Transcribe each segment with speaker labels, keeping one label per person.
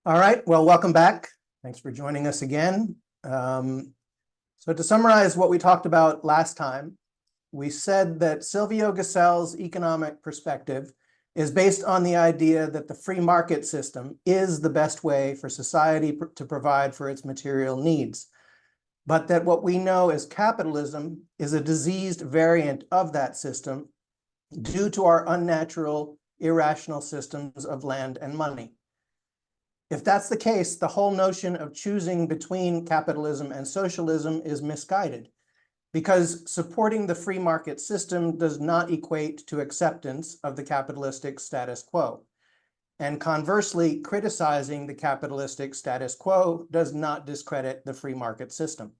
Speaker 1: All right, well, welcome back. Thanks for joining us again. So to summarize what we talked about last time, we said that Silvio Gesell's economic perspective is based on the idea that the free market system is the best way for society to provide for its material needs, but that what we know as capitalism is a diseased variant of that system due to our unnatural, irrational systems of land and money. If that's the case, the whole notion of choosing between capitalism and socialism is misguided, because supporting the free market system does not equate to acceptance of the capitalistic status quo. And conversely, criticizing the capitalistic status quo does not discredit the free market system.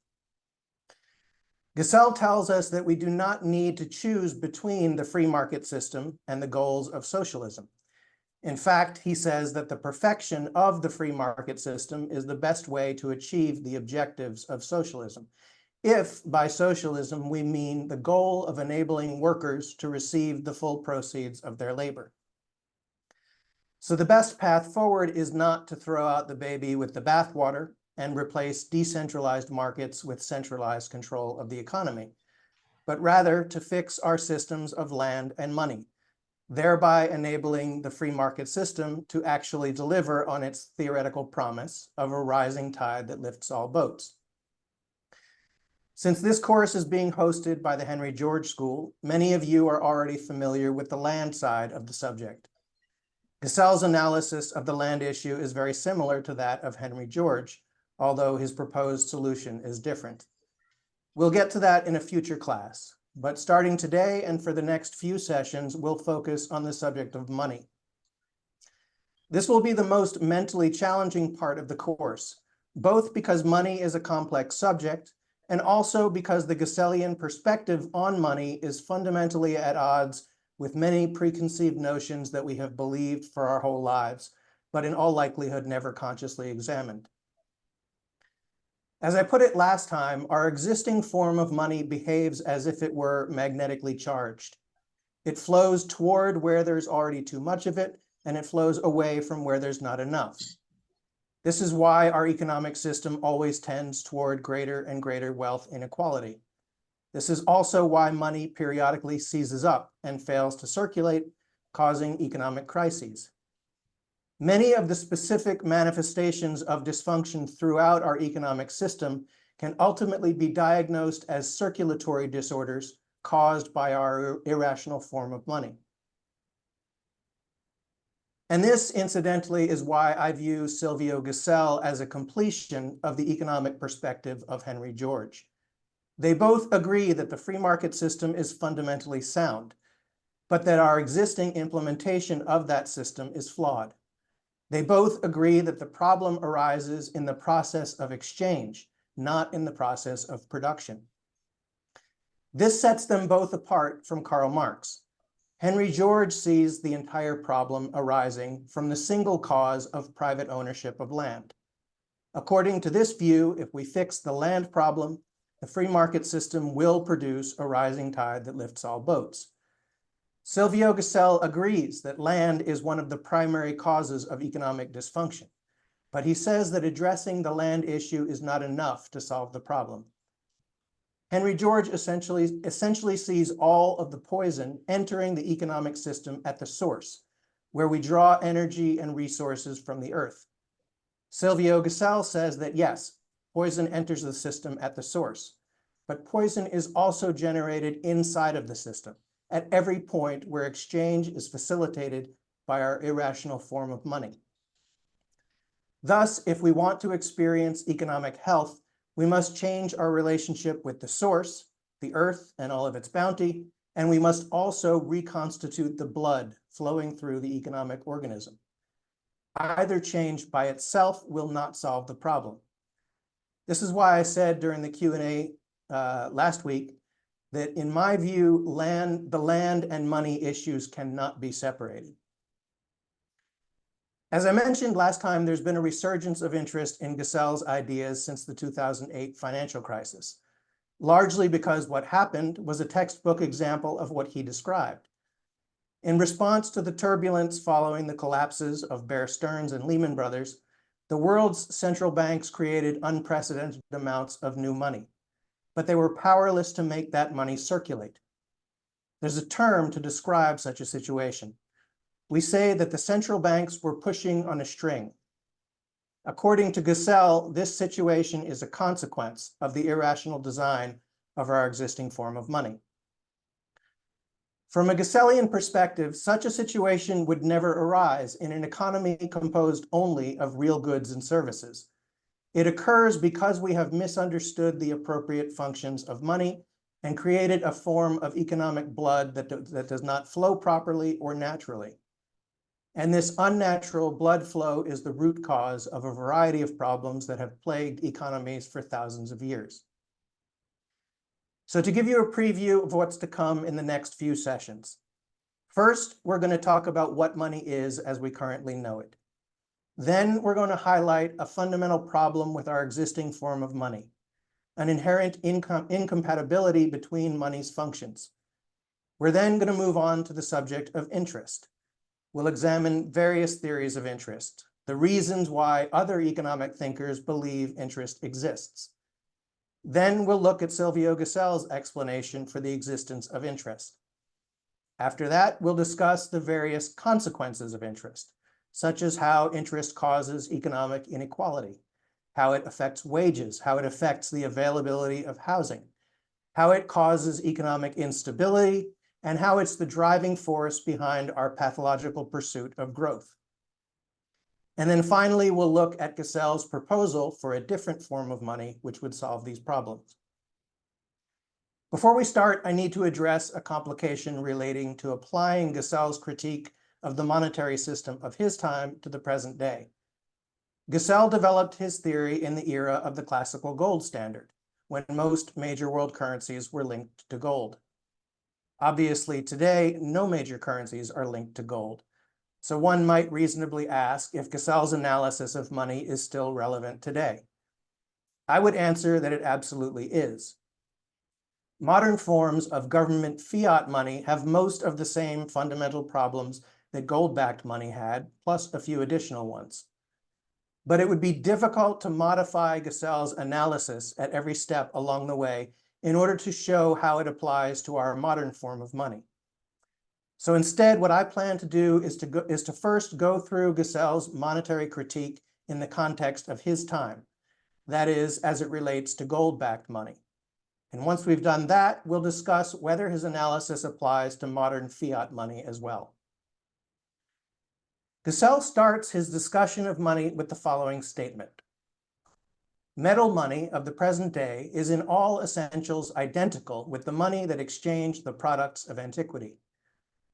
Speaker 1: Gesell tells us that we do not need to choose between the free market system and the goals of socialism. In fact, he says that the perfection of the free market system is the best way to achieve the objectives of socialism, if by socialism we mean the goal of enabling workers to receive the full proceeds of their labor. So the best path forward is not to throw out the baby with the bathwater and replace decentralized markets with centralized control of the economy, but rather to fix our systems of land and money, thereby enabling the free market system to actually deliver on its theoretical promise of a rising tide that lifts all boats. Since this course is being hosted by the Henry George School, many of you are already familiar with the land side of the subject. Gesell's analysis of the land issue is very similar to that of Henry George, although his proposed solution is different. We'll get to that in a future class. But starting today and for the next few sessions, we'll focus on the subject of money. This will be the most mentally challenging part of the course, both because money is a complex subject and also because the Gessellian perspective on money is fundamentally at odds with many preconceived notions that we have believed for our whole lives, but in all likelihood never consciously examined. As I put it last time, our existing form of money behaves as if it were magnetically charged. It flows toward where there's already too much of it, and it flows away from where there's not enough. This is why our economic system always tends toward greater and greater wealth inequality. This is also why money periodically seizes up and fails to circulate, causing economic crises. Many of the specific manifestations of dysfunction throughout our economic system can ultimately be diagnosed as circulatory disorders caused by our irrational form of money. And this, incidentally, is why I view Silvio Gesell as a completion of the economic perspective of Henry George. They both agree that the free market system is fundamentally sound, but that our existing implementation of that system is flawed. They both agree that the problem arises in the process of exchange, not in the process of production. This sets them both apart from Karl Marx. Henry George sees the entire problem arising from the single cause of private ownership of land. According to this view, if we fix the land problem, the free market system will produce a rising tide that lifts all boats. Silvio Gesell agrees that land is one of the primary causes of economic dysfunction, but he says that addressing the land issue is not enough to solve the problem. Henry George essentially sees all of the poison entering the economic system at the source, where we draw energy and resources from the earth. Silvio Gesell says that yes, poison enters the system at the source, but poison is also generated inside of the system, at every point where exchange is facilitated by our irrational form of money. Thus, if we want to experience economic health, we must change our relationship with the source, the earth and all of its bounty, and we must also reconstitute the blood flowing through the economic organism. Either change by itself will not solve the problem. This is why I said during the Q&A last week that in my view, the land and money issues cannot be separated. As I mentioned last time, there's been a resurgence of interest in Gesell's ideas since the 2008 financial crisis, largely because what happened was a textbook example of what he described. In response to the turbulence following the collapses of Bear Stearns and Lehman Brothers, The world's central banks created unprecedented amounts of new money, but they were powerless to make that money circulate. There's a term to describe such a situation. We say that the central banks were pushing on a string. According to Gesell, this situation is a consequence of the irrational design of our existing form of money. From a Gessellian perspective, such a situation would never arise in an economy composed only of real goods and services. It occurs because we have misunderstood the appropriate functions of money and created a form of economic blood that does not flow properly or naturally. And this unnatural blood flow is the root cause of a variety of problems that have plagued economies for thousands of years. So to give you a preview of what's to come in the next few sessions, first, we're going to talk about what money is as we currently know it. Then we're going to highlight a fundamental problem with our existing form of money, an inherent incompatibility between money's functions. We're then going to move on to the subject of interest. We'll examine various theories of interest, the reasons why other economic thinkers believe interest exists. Then we'll look at Silvio Gesell's explanation for the existence of interest. After that, we'll discuss the various consequences of interest, such as how interest causes economic inequality, how it affects wages, how it affects the availability of housing, how it causes economic instability, and how it's the driving force behind our pathological pursuit of growth. And then finally, we'll look at Gesell's proposal for a different form of money which would solve these problems. Before we start, I need to address a complication relating to applying Gesell's critique of the monetary system of his time to the present day. Gesell developed his theory in the era of the classical gold standard, when most major world currencies were linked to gold. Obviously, today, no major currencies are linked to gold. So one might reasonably ask if Gesell's analysis of money is still relevant today. I would answer that it absolutely is. Modern forms of government fiat money have most of the same fundamental problems that gold-backed money had, plus a few additional ones. But it would be difficult to modify Gesell's analysis at every step along the way in order to show how it applies to our modern form of money. So instead, what I plan to do is to first go through Gesell's monetary critique in the context of his time, that is, as it relates to gold-backed money. And once we've done that, we'll discuss whether his analysis applies to modern fiat money as well. Gesell starts his discussion of money with the following statement. Metal money of the present day is in all essentials identical with the money that exchanged the products of antiquity.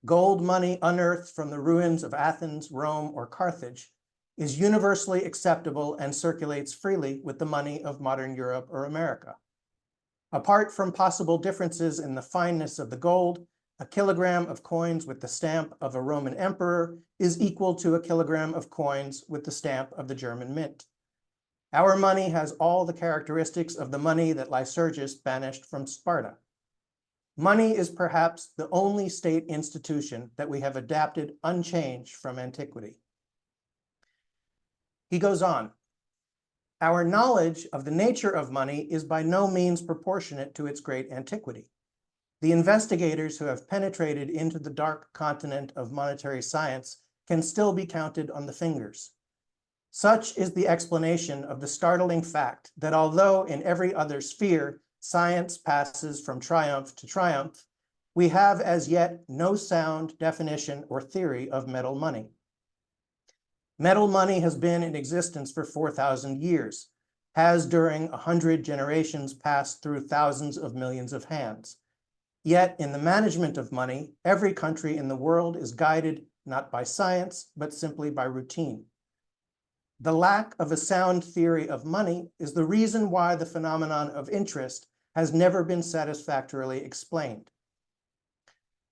Speaker 1: Gold money unearthed from the ruins of Athens, Rome, or Carthage is universally acceptable and circulates freely with the money of modern Europe or America. Apart from possible differences in the fineness of the gold, a kilogram of coins with the stamp of a Roman emperor is equal to a kilogram of coins with the stamp of the German mint. Our money has all the characteristics of the money that Lycurgus banished from Sparta. Money is perhaps the only state institution that we have adapted unchanged from antiquity. He goes on, our knowledge of the nature of money is by no means proportionate to its great antiquity. The investigators who have penetrated into the dark continent of monetary science can still be counted on the fingers. Such is the explanation of the startling fact that although in every other sphere, science passes from triumph to triumph, we have as yet no sound definition or theory of metal money. Metal money has been in existence for 4,000 years, has during 100 generations passed through thousands of millions of hands. Yet in the management of money, every country in the world is guided not by science, but simply by routine. The lack of a sound theory of money is the reason why the phenomenon of interest has never been satisfactorily explained.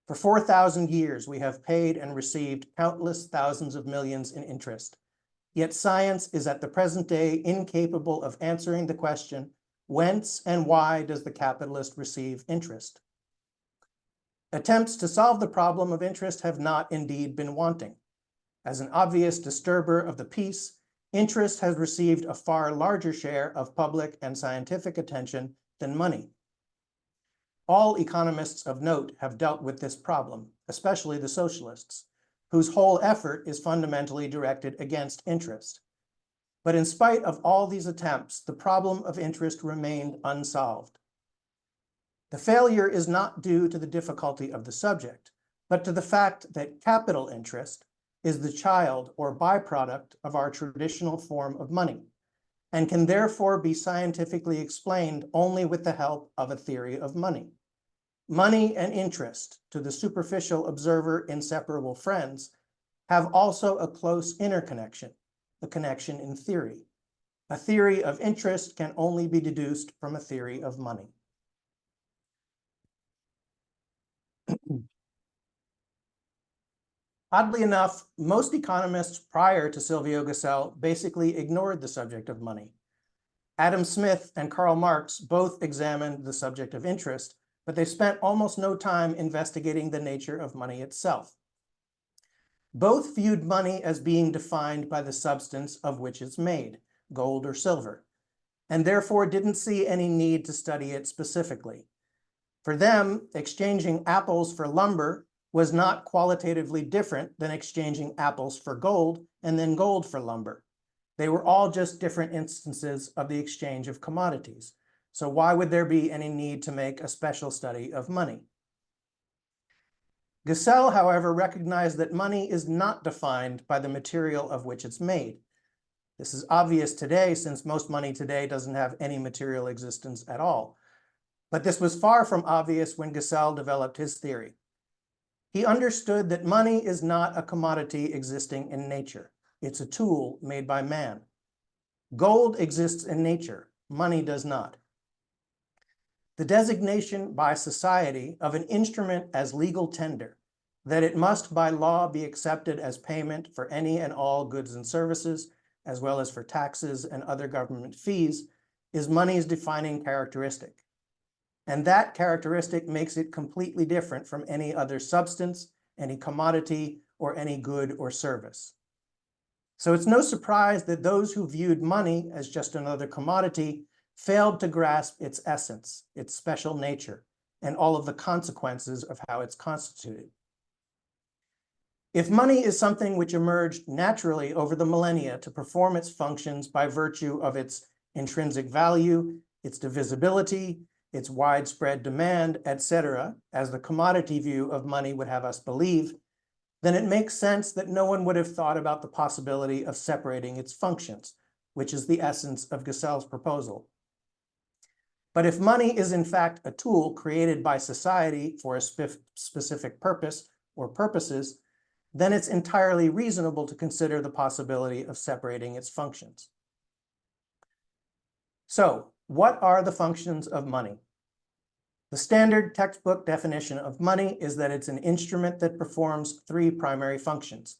Speaker 1: For 4,000 years, we have paid and received countless thousands of millions in interest. Yet science is at the present day incapable of answering the question, whence and why does the capitalist receive interest? Attempts to solve the problem of interest have not indeed been wanting. As an obvious disturber of the peace, interest has received a far larger share of public and scientific attention than money. All economists of note have dealt with this problem, especially the socialists, whose whole effort is fundamentally directed against interest. But in spite of all these attempts, the problem of interest remained unsolved. The failure is not due to the difficulty of the subject, but to the fact that capital interest is the child or byproduct of our traditional form of money, and can therefore be scientifically explained only with the help of a theory of money. Money and interest, to the superficial observer inseparable friends, have also a close interconnection, a connection in theory. A theory of interest can only be deduced from a theory of money. Oddly enough, most economists prior to Silvio Gesell basically ignored the subject of money. Adam Smith and Karl Marx both examined the subject of interest, but they spent almost no time investigating the nature of money itself. Both viewed money as being defined by the substance of which it's made, gold or silver, and therefore didn't see any need to study it specifically. For them, exchanging apples for lumber was not qualitatively different than exchanging apples for gold and then gold for lumber. They were all just different instances of the exchange of commodities. So why would there be any need to make a special study of money? Gesell, however, recognized that money is not defined by the material of which it's made. This is obvious today, since most money today doesn't have any material existence at all. But this was far from obvious when Gesell developed his theory. He understood that money is not a commodity existing in nature. It's a tool made by man. Gold exists in nature. Money does not. The designation by society of an instrument as legal tender, that it must by law be accepted as payment for any and all goods and services, as well as for taxes and other government fees, is money's defining characteristic. And that characteristic makes it completely different from any other substance, any commodity, or any good or service. So it's no surprise that those who viewed money as just another commodity failed to grasp its essence, its special nature, and all of the consequences of how it's constituted. If money is something which emerged naturally over the millennia to perform its functions by virtue of its intrinsic value, its divisibility, its widespread demand, etc., as the commodity view of money would have us believe, then it makes sense that no one would have thought about the possibility of separating its functions, which is the essence of Gesell's proposal. But if money is in fact a tool created by society for a specific purpose or purposes, then it's entirely reasonable to consider the possibility of separating its functions. So, what are the functions of money? The standard textbook definition of money is that it's an instrument that performs three primary functions: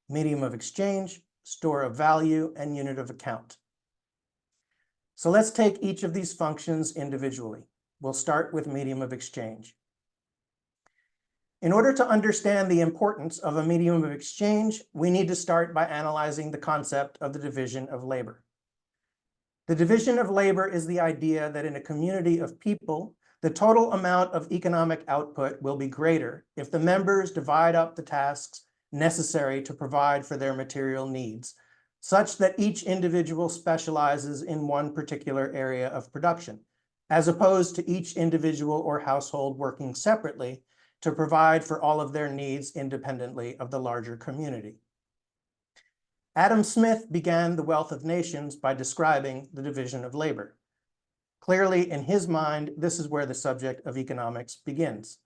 Speaker 1: medium of exchange, store of value, and unit of account. So let's take each of these functions individually. We'll start with medium of exchange. In order to understand the importance of a medium of exchange, we need to start by analyzing the concept of the division of labor. The division of labor is the idea that in a community of people, the total amount of economic output will be greater if the members divide up the tasks necessary to provide for their material needs, such that each individual specializes in one particular area of production, as opposed to each individual or household working separately to provide for all of their needs independently of the larger community. Adam Smith began The Wealth of Nations by describing the division of labor. Clearly, in his mind, this is where the subject of economics begins.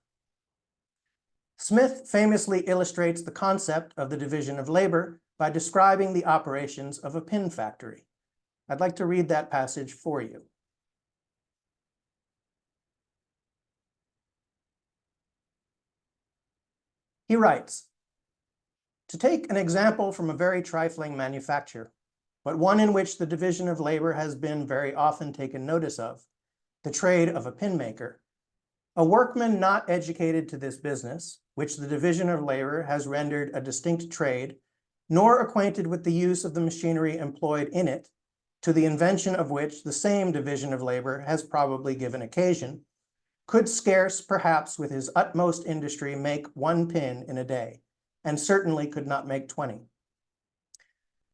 Speaker 1: Smith famously illustrates the concept of the division of labor by describing the operations of a pin factory. I'd like to read that passage for you. He writes, "To take an example from a very trifling manufacture, but one in which the division of labor has been very often taken notice of, the trade of a pin maker, a workman not educated to this business, which the division of labor has rendered a distinct trade, nor acquainted with the use of the machinery employed in it, to the invention of which the same division of labor has probably given occasion, could scarce, perhaps with his utmost industry, make 1 pin in a day, and certainly could not make 20.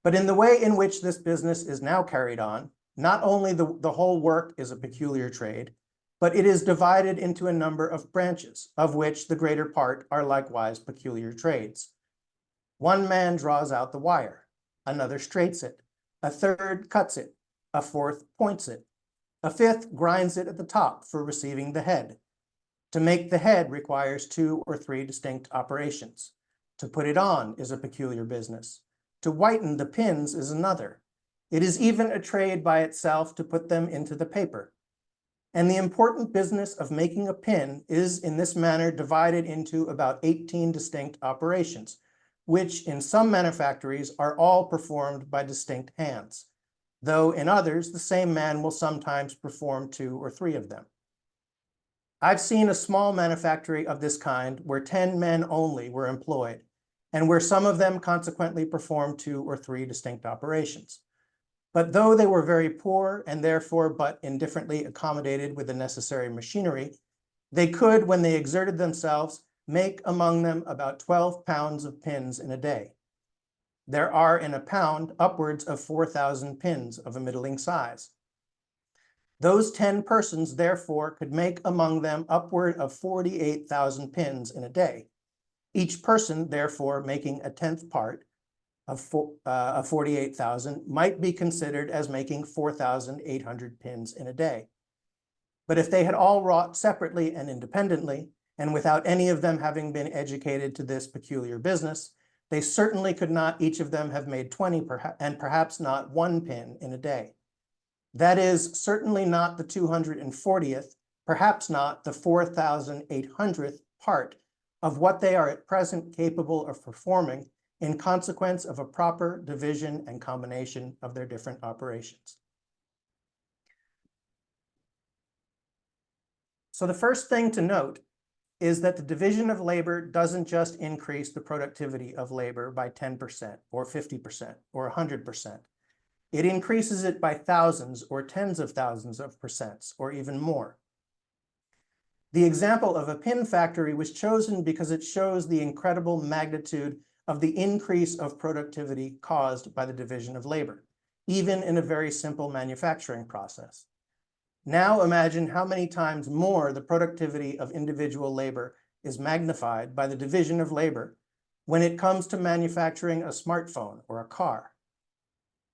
Speaker 1: But in the way in which this business is now carried on, not only the whole work is a peculiar trade, but it is divided into a number of branches, of which the greater part are likewise peculiar trades. One man draws out the wire, another straights it, a third cuts it, a fourth points it, a fifth grinds it at the top for receiving the head. To make the head requires 2 or 3 distinct operations. To put it on is a peculiar business. To whiten the pins is another. It is even a trade by itself to put them into the paper. And the important business of making a pin is in this manner divided into about 18 distinct operations, which in some manufactories are all performed by distinct hands, though in others the same man will sometimes perform 2 or 3 of them. I've seen a small manufactory of this kind where 10 men only were employed, and where some of them consequently performed 2 or 3 distinct operations. But though they were very poor and therefore but indifferently accommodated with the necessary machinery, they could, when they exerted themselves, make among them about 12 pounds of pins in a day. There are in a pound upwards of 4,000 pins of a middling size. Those 10 persons therefore could make among them upward of 48,000 pins in a day, each person therefore making a 10th part of 48,000 might be considered as making 4,800 pins in a day. But if they had all wrought separately and independently, and without any of them having been educated to this peculiar business, they certainly could not each of them have made 20 and perhaps not 1 pin in a day. That is certainly not the 240th, perhaps not the 4,800th part of what they are at present capable of performing in consequence of a proper division and combination of their different operations. So the first thing to note is that the division of labor doesn't just increase the productivity of labor by 10% or 50% or 100%. It increases it by thousands or tens of thousands of percents or even more. The example of a pin factory was chosen because it shows the incredible magnitude of the increase of productivity caused by the division of labor, even in a very simple manufacturing process. Now imagine how many times more the productivity of individual labor is magnified by the division of labor when it comes to manufacturing a smartphone or a car.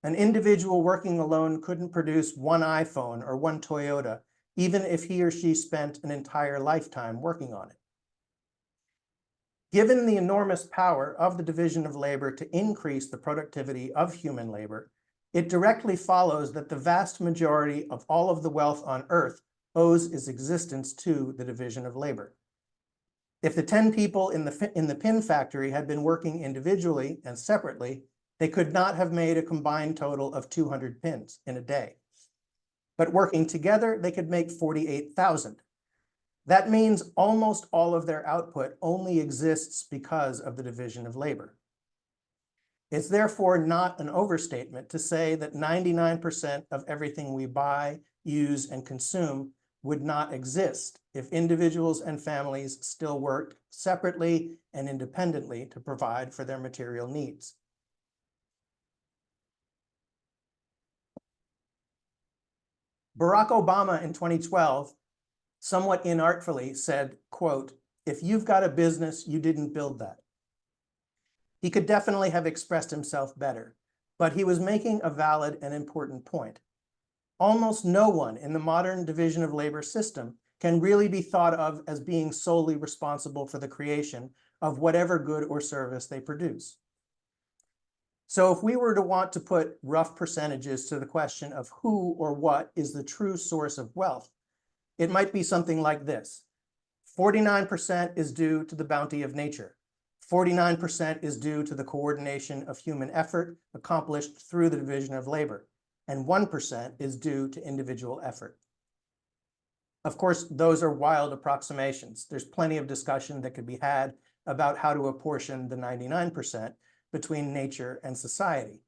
Speaker 1: An individual working alone couldn't produce 1 iPhone or 1 Toyota, even if he or she spent an entire lifetime working on it. Given the enormous power of the division of labor to increase the productivity of human labor, it directly follows that the vast majority of all of the wealth on Earth owes its existence to the division of labor. If the 10 people in the pin factory had been working individually and separately, they could not have made a combined total of 200 pins in a day. But working together, they could make 48,000. That means almost all of their output only exists because of the division of labor. It's therefore not an overstatement to say that 99% of everything we buy, use, and consume would not exist if individuals and families still worked separately and independently to provide for their material needs. Barack Obama in 2012 somewhat inartfully said, quote, "If you've got a business, you didn't build that." He could definitely have expressed himself better, but he was making a valid and important point. Almost no one in the modern division of labor system can really be thought of as being solely responsible for the creation of whatever good or service they produce. So if we were to want to put rough percentages to the question of who or what is the true source of wealth, it might be something like this. 49% is due to the bounty of nature. 49% is due to the coordination of human effort accomplished through the division of labor, and 1% is due to individual effort. Of course, those are wild approximations. There's plenty of discussion that could be had about how to apportion the 99%, between nature and society.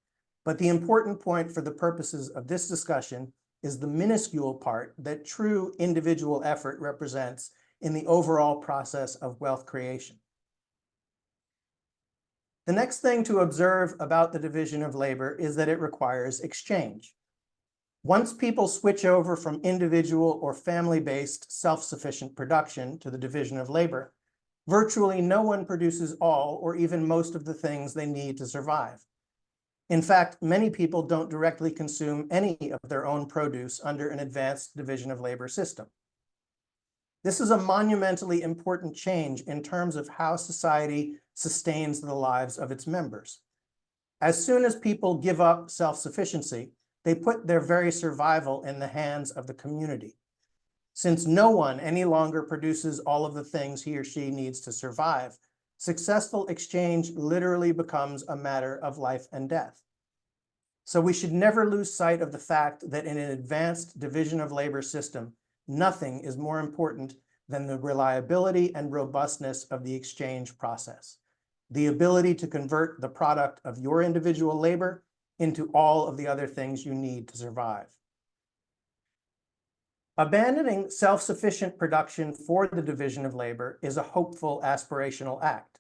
Speaker 1: But the important point for the purposes of this discussion is the minuscule part that true individual effort represents in the overall process of wealth creation. The next thing to observe about the division of labor is that it requires exchange. Once people switch over from individual or family-based self-sufficient production to the division of labor, virtually no one produces all or even most of the things they need to survive. In fact, many people don't directly consume any of their own produce under an advanced division of labor system. This is a monumentally important change in terms of how society sustains the lives of its members. As soon as people give up self-sufficiency, they put their very survival in the hands of the community. Since no one any longer produces all of the things he or she needs to survive, successful exchange literally becomes a matter of life and death. So we should never lose sight of the fact that in an advanced division of labor system, nothing is more important than the reliability and robustness of the exchange process, the ability to convert the product of your individual labor into all of the other things you need to survive. Abandoning self-sufficient production for the division of labor is a hopeful aspirational act.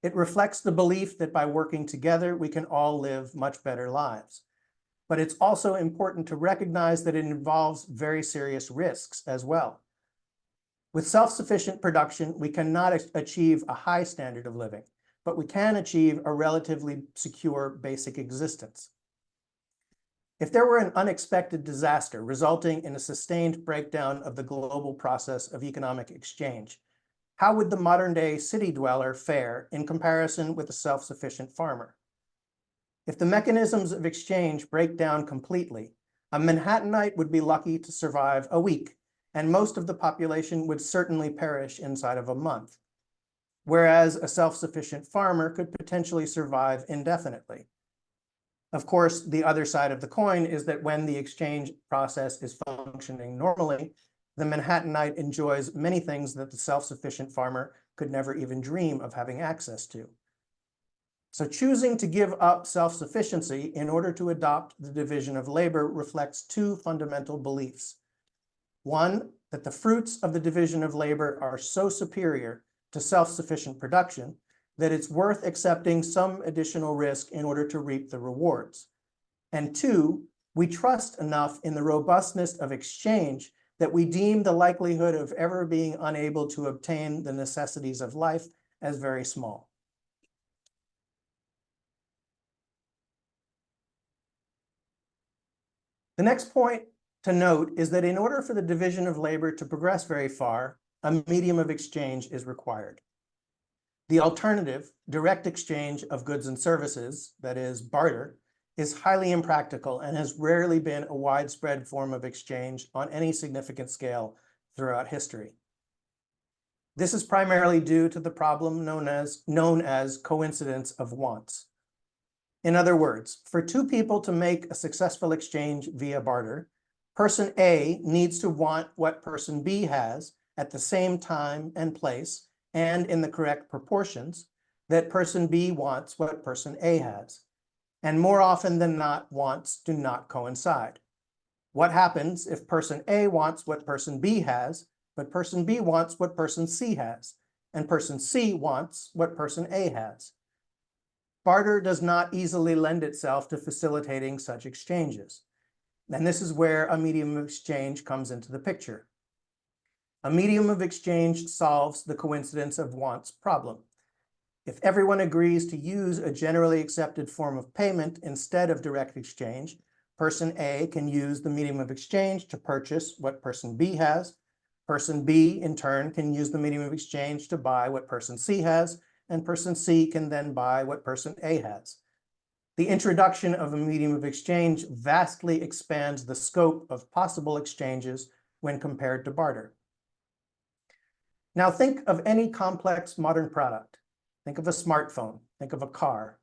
Speaker 1: It reflects the belief that by working together, we can all live much better lives. But it's also important to recognize that it involves very serious risks as well. With self-sufficient production, we cannot achieve a high standard of living, but we can achieve a relatively secure basic existence. If there were an unexpected disaster resulting in a sustained breakdown of the global process of economic exchange, how would the modern-day city dweller fare in comparison with a self-sufficient farmer? If the mechanisms of exchange break down completely, a Manhattanite would be lucky to survive a week, and most of the population would certainly perish inside of a month, whereas a self-sufficient farmer could potentially survive indefinitely. Of course, the other side of the coin is that when the exchange process is functioning normally, the Manhattanite enjoys many things that the self-sufficient farmer could never even dream of having access to. So choosing to give up self-sufficiency in order to adopt the division of labor reflects two fundamental beliefs. One, that the fruits of the division of labor are so superior to self-sufficient production that it's worth accepting some additional risk in order to reap the rewards. And two, we trust enough in the robustness of exchange that we deem the likelihood of ever being unable to obtain the necessities of life as very small. The next point to note is that in order for the division of labor to progress very far, a medium of exchange is required. The alternative, direct exchange of goods and services, that is, barter, is highly impractical and has rarely been a widespread form of exchange on any significant scale throughout history. This is primarily due to the problem known as coincidence of wants. In other words, for two people to make a successful exchange via barter, person A needs to want what person B has at the same time and place and in the correct proportions that person B wants what person A has. And more often than not, wants do not coincide. What happens if person A wants what person B has, but person B wants what person C has, and person C wants what person A has? Barter does not easily lend itself to facilitating such exchanges. And this is where a medium of exchange comes into the picture. A medium of exchange solves the coincidence of wants problem. If everyone agrees to use a generally accepted form of payment instead of direct exchange, person A can use the medium of exchange to purchase what person B has. Person B, in turn, can use the medium of exchange to buy what person C has, and person C can then buy what person A has. The introduction of a medium of exchange vastly expands the scope of possible exchanges when compared to barter. Now think of any complex modern product. Think of a smartphone, think of a car.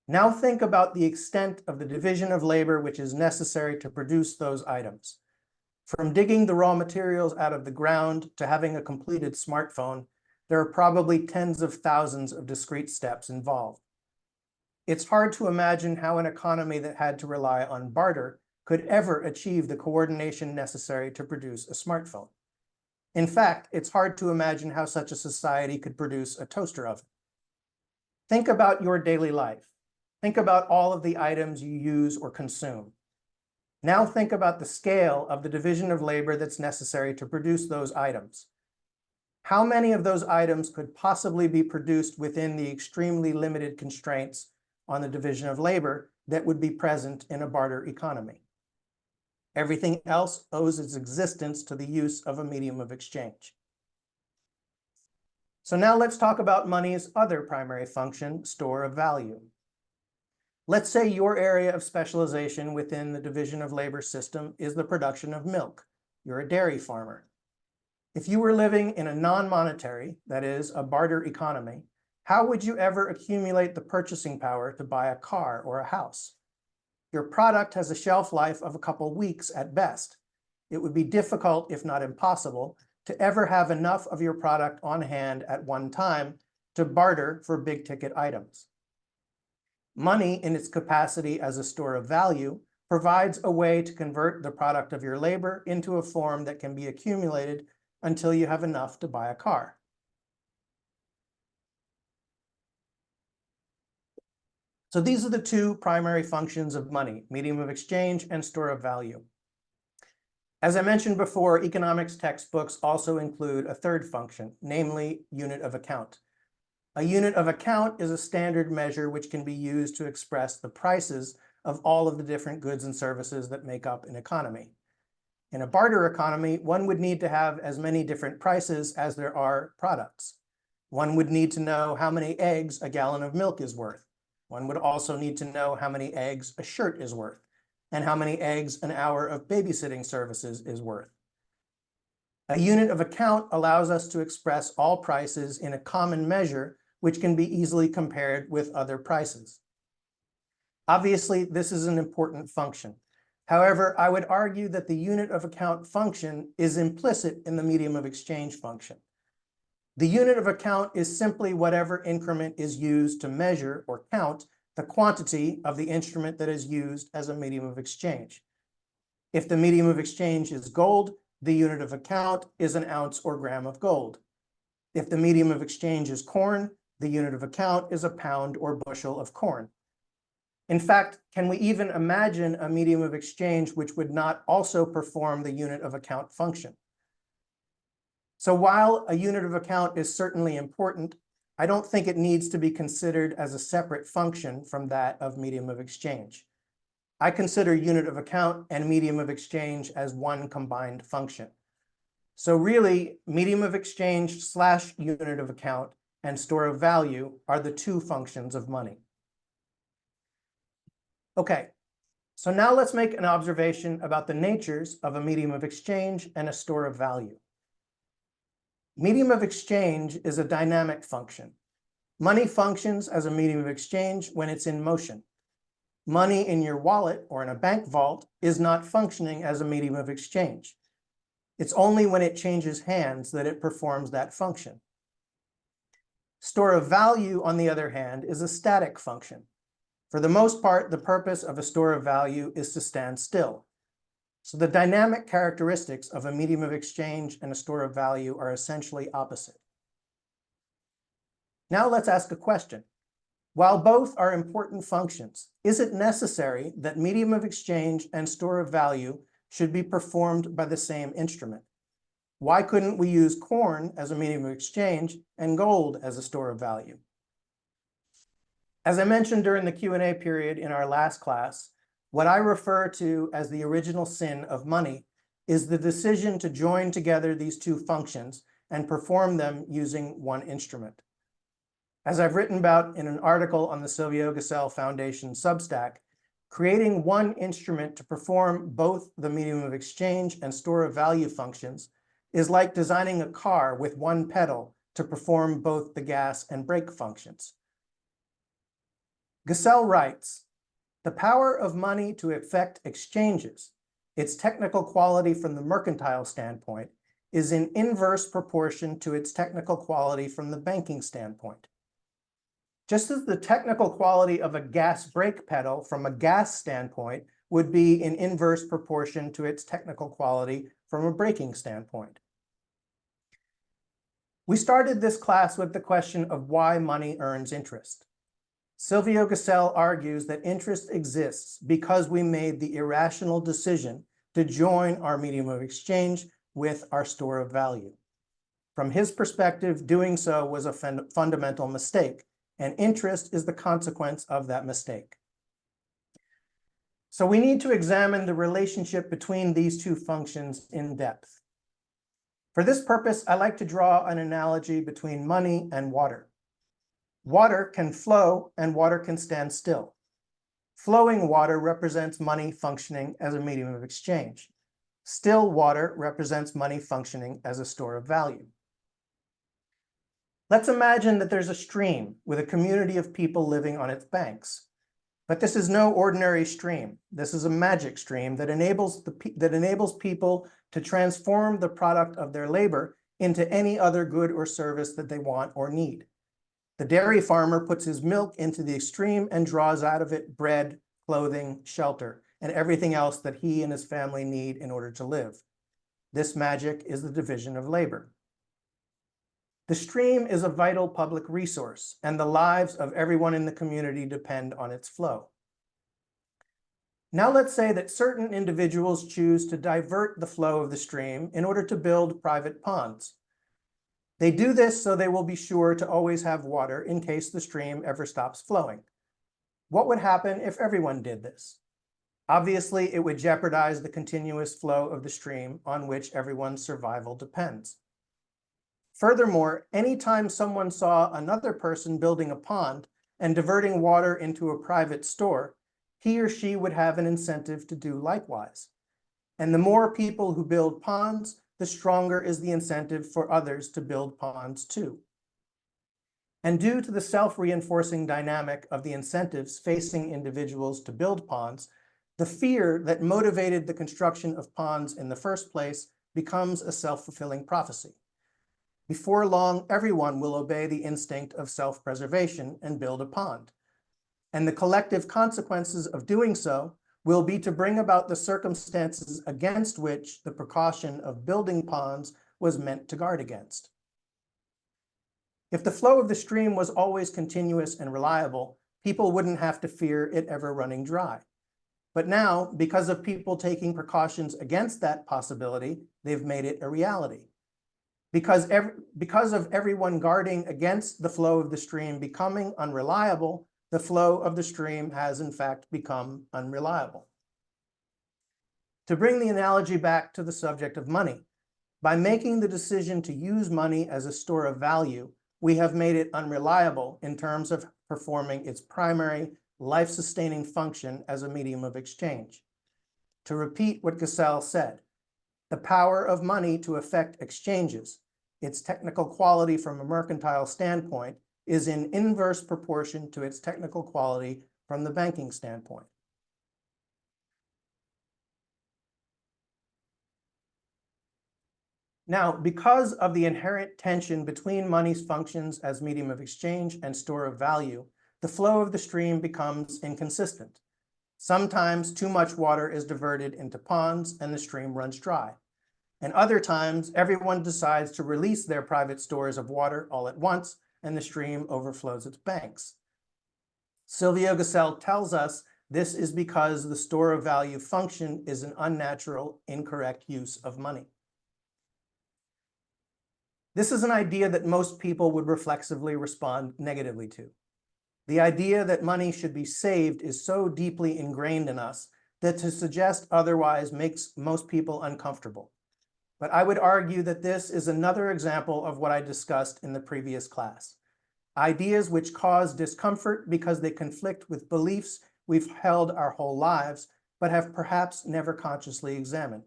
Speaker 1: Now think about the extent of the division of labor which is necessary to produce those items. From digging the raw materials out of the ground to having a completed smartphone, there are probably tens of thousands of discrete steps involved. it's hard to imagine how an economy that had to rely on barter could ever achieve the coordination necessary to produce a smartphone. In fact, it's hard to imagine how such a society could produce a toaster oven. Think about your daily life. Think about all of the items you use or consume. Now think about the scale of the division of labor that's necessary to produce those items. How many of those items could possibly be produced within the extremely limited constraints on the division of labor that would be present in a barter economy? Everything else owes its existence to the use of a medium of exchange. So now let's talk about money's other primary function, store of value. Let's say your area of specialization within the division of labor system is the production of milk. You're a dairy farmer. If you were living in a non-monetary, that is, a barter economy, how would you ever accumulate the purchasing power to buy a car or a house? Your product has a shelf life of a couple weeks at best. It would be difficult, if not impossible, to ever have enough of your product on hand at one time to barter for big-ticket items. Money, in its capacity as a store of value, provides a way to convert the product of your labor into a form that can be accumulated until you have enough to buy a car. So these are the two primary functions of money, medium of exchange and store of value. As I mentioned before, economics textbooks also include a third function, namely unit of account. A unit of account is a standard measure which can be used to express the prices of all of the different goods and services that make up an economy. In a barter economy, one would need to have as many different prices as there are products. One would need to know how many eggs a gallon of milk is worth. One would also need to know how many eggs a shirt is worth, and how many eggs an hour of babysitting services is worth. A unit of account allows us to express all prices in a common measure, which can be easily compared with other prices. Obviously, this is an important function. However, I would argue that the unit of account function is implicit in the medium of exchange function. The unit of account is simply whatever increment is used to measure or count the quantity of the instrument that is used as a medium of exchange. If the medium of exchange is gold, the unit of account is an ounce or gram of gold. If the medium of exchange is corn, the unit of account is a pound or bushel of corn. In fact, can we even imagine a medium of exchange which would not also perform the unit of account function? So while a unit of account is certainly important, I don't think it needs to be considered as a separate function from that of medium of exchange. I consider unit of account and medium of exchange as one combined function. So really, medium of exchange / unit of account and store of value are the two functions of money. Okay, so now let's make an observation about the natures of a medium of exchange and a store of value. Medium of exchange is a dynamic function. Money functions as a medium of exchange when it's in motion. Money in your wallet or in a bank vault is not functioning as a medium of exchange. It's only when it changes hands that it performs that function. Store of value, on the other hand, is a static function. For the most part, the purpose of a store of value is to stand still. So the dynamic characteristics of a medium of exchange and a store of value are essentially opposite. Now let's ask a question. While both are important functions, is it necessary that medium of exchange and store of value should be performed by the same instrument? Why couldn't we use corn as a medium of exchange and gold as a store of value? As I mentioned during the Q&A period in our last class, what I refer to as the original sin of money is the decision to join together these two functions and perform them using one instrument. As I've written about in an article on the Silvio Gesell Foundation Substack, creating one instrument to perform both the medium of exchange and store of value functions is like designing a car with one pedal to perform both the gas and brake functions. Gesell writes, "The power of money to effect exchanges, its technical quality from the mercantile standpoint, is in inverse proportion to its technical quality from the banking standpoint. Just as the technical quality of a gas brake pedal from a gas standpoint would be in inverse proportion to its technical quality from a braking standpoint. We started this class with the question of why money earns interest. Silvio Gesell argues that interest exists because we made the irrational decision to join our medium of exchange with our store of value. From his perspective, doing so was a fundamental mistake, and interest is the consequence of that mistake. So we need to examine the relationship between these two functions in depth. For this purpose, I like to draw an analogy between money and water. Water can flow and water can stand still. Flowing water represents money functioning as a medium of exchange. Still water represents money functioning as a store of value. Let's imagine that there's a stream with a community of people living on its banks. But this is no ordinary stream. This is a magic stream that enables people to transform the product of their labor into any other good or service that they want or need. The dairy farmer puts his milk into the stream and draws out of it bread, clothing, shelter, and everything else that he and his family need in order to live. This magic is the division of labor. The stream is a vital public resource, and the lives of everyone in the community depend on its flow. Now let's say that certain individuals choose to divert the flow of the stream in order to build private ponds. They do this so they will be sure to always have water in case the stream ever stops flowing. What would happen if everyone did this? Obviously, it would jeopardize the continuous flow of the stream on which everyone's survival depends. Furthermore, anytime someone saw another person building a pond and diverting water into a private store, he or she would have an incentive to do likewise. And the more people who build ponds, the stronger is the incentive for others to build ponds too. And due to the self-reinforcing dynamic of the incentives facing individuals to build ponds, the fear that motivated the construction of ponds in the first place becomes a self-fulfilling prophecy. Before long, everyone will obey the instinct of self-preservation and build a pond. And the collective consequences of doing so will be to bring about the circumstances against which the precaution of building ponds was meant to guard against. If the flow of the stream was always continuous and reliable, people wouldn't have to fear it ever running dry. But now, because of people taking precautions against that possibility, they've made it a reality. Because of everyone guarding against the flow of the stream becoming unreliable, the flow of the stream has in fact become unreliable. To bring the analogy back to the subject of money, by making the decision to use money as a store of value, we have made it unreliable in terms of performing its primary life-sustaining function as a medium of exchange. To repeat what Gesell said, the power of money to effect exchanges, its technical quality from a mercantile standpoint, is in inverse proportion to its technical quality from the banking standpoint. Now, because of the inherent tension between money's functions as medium of exchange and store of value, the flow of the stream becomes inconsistent. Sometimes too much water is diverted into ponds and the stream runs dry. And other times, everyone decides to release their private stores of water all at once, and the stream overflows its banks. Silvio Gesell tells us this is because the store of value function is an unnatural, incorrect use of money. This is an idea that most people would reflexively respond negatively to. The idea that money should be saved is so deeply ingrained in us that to suggest otherwise makes most people uncomfortable. But I would argue that this is another example of what I discussed in the previous class. Ideas which cause discomfort because they conflict with beliefs we've held our whole lives, but have perhaps never consciously examined.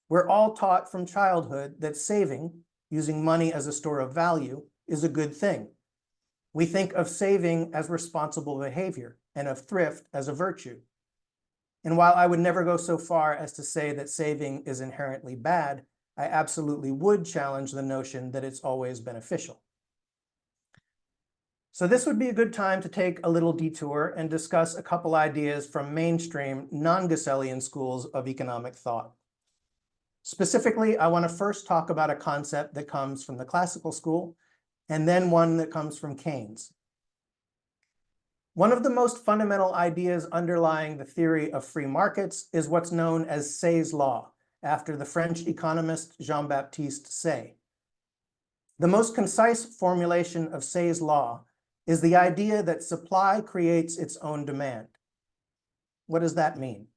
Speaker 1: We're all taught from childhood that saving, using money as a store of value, is a good thing. We think of saving as responsible behavior and of thrift as a virtue. And while I would never go so far as to say that saving is inherently bad, I absolutely would challenge the notion that it's always beneficial. So this would be a good time to take a little detour and discuss a couple ideas from mainstream non-Gessellian schools of economic thought. Specifically, I want to first talk about a concept that comes from the classical school, and then one that comes from Keynes. One of the most fundamental ideas underlying the theory of free markets is what's known as Say's law, after the French economist Jean-Baptiste Say. The most concise formulation of Say's law is the idea that supply creates its own demand. What does that mean?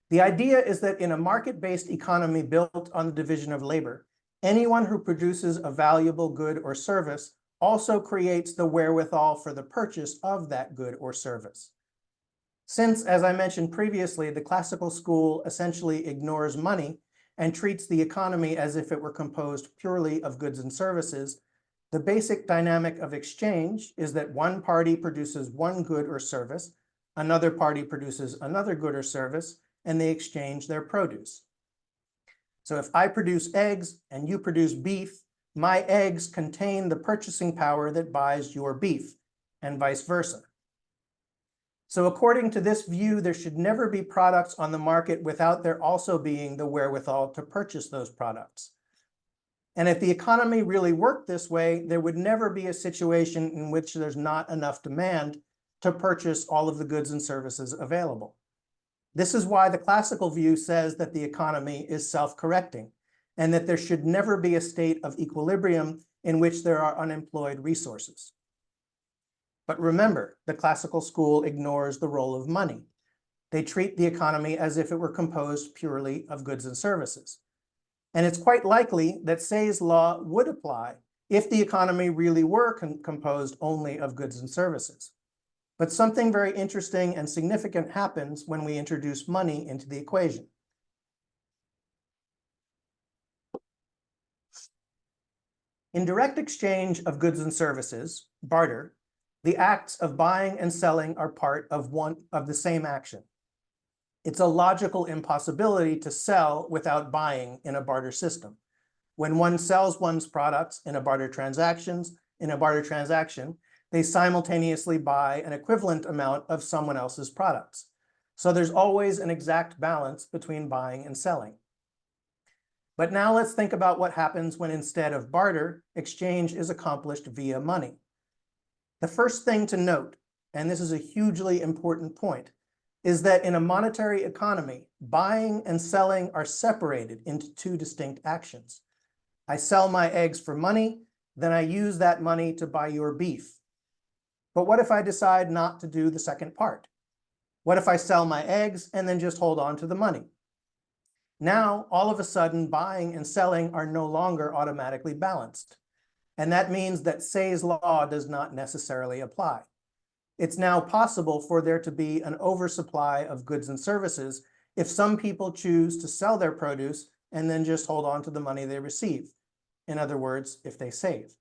Speaker 1: The idea is that in a market-based economy built on the division of labor, anyone who produces a valuable good or service also creates the wherewithal for the purchase of that good or service. Since, as I mentioned previously, the classical school essentially ignores money and treats the economy as if it were composed purely of goods and services, the basic dynamic of exchange is that one party produces one good or service, another party produces another good or service, and they exchange their produce. So if I produce eggs and you produce beef, my eggs contain the purchasing power that buys your beef, and vice versa. So according to this view, there should never be products on the market without there also being the wherewithal to purchase those products. And if the economy really worked this way, there would never be a situation in which there's not enough demand to purchase all of the goods and services available. This is why the classical view says that the economy is self-correcting and that there should never be a state of equilibrium in which there are unemployed resources. But remember, the classical school ignores the role of money. They treat the economy as if it were composed purely of goods and services. And it's quite likely that Say's law would apply if the economy really were composed only of goods and services. But something very interesting and significant happens when we introduce money into the equation. In direct exchange of goods and services, barter, the acts of buying and selling are part of the same action. It's a logical impossibility to sell without buying in a barter system. When one sells one's products in a barter transaction, they simultaneously buy an equivalent amount of someone else's products. So there's always an exact balance between buying and selling. But now let's think about what happens when instead of barter, exchange is accomplished via money. The first thing to note, and this is a hugely important point, is that in a monetary economy, buying and selling are separated into two distinct actions. I sell my eggs for money, then I use that money to buy your beef. But what if I decide not to do the second part? What if I sell my eggs and then just hold on to the money? Now, all of a sudden, buying and selling are no longer automatically balanced. And that means that Say's law does not necessarily apply. It's now possible for there to be an oversupply of goods and services if some people choose to sell their produce and then just hold on to the money they receive. In other words, if they save.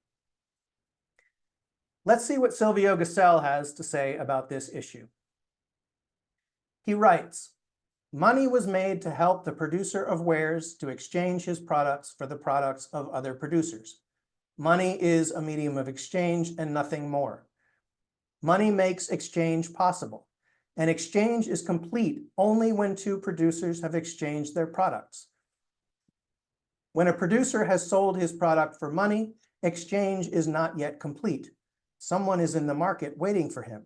Speaker 1: Let's see what Silvio Gesell has to say about this issue. He writes, "Money was made to help the producer of wares to exchange his products for the products of other producers. Money is a medium of exchange and nothing more. Money makes exchange possible, and exchange is complete only when two producers have exchanged their products. When a producer has sold his product for money, exchange is not yet complete. Someone is in the market waiting for him.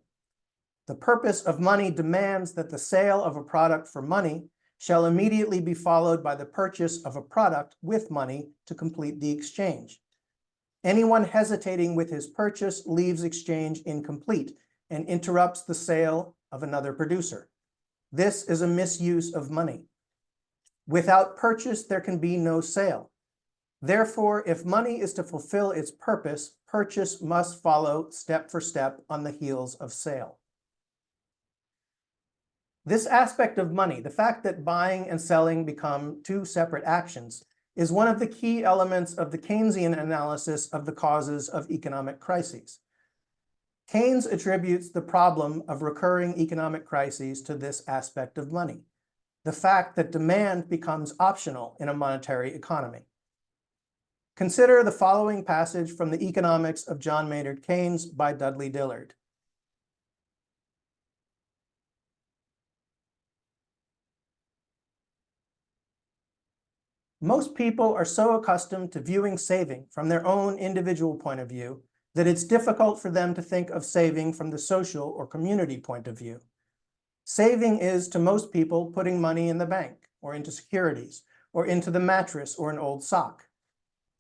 Speaker 1: The purpose of money demands that the sale of a product for money shall immediately be followed by the purchase of a product with money to complete the exchange. Anyone hesitating with his purchase leaves exchange incomplete and interrupts the sale of another producer. This is a misuse of money. Without purchase, there can be no sale. Therefore, if money is to fulfill its purpose, purchase must follow step for step on the heels of sale." This aspect of money, the fact that buying and selling become two separate actions, is one of the key elements of the Keynesian analysis of the causes of economic crises. Keynes attributes the problem of recurring economic crises to this aspect of money, the fact that demand becomes optional in a monetary economy. Consider the following passage from The Economics of John Maynard Keynes by Dudley Dillard. Most people are so accustomed to viewing saving from their own individual point of view that it's difficult for them to think of saving from the social or community point of view. Saving is, to most people, putting money in the bank, or into securities, or into the mattress or an old sock.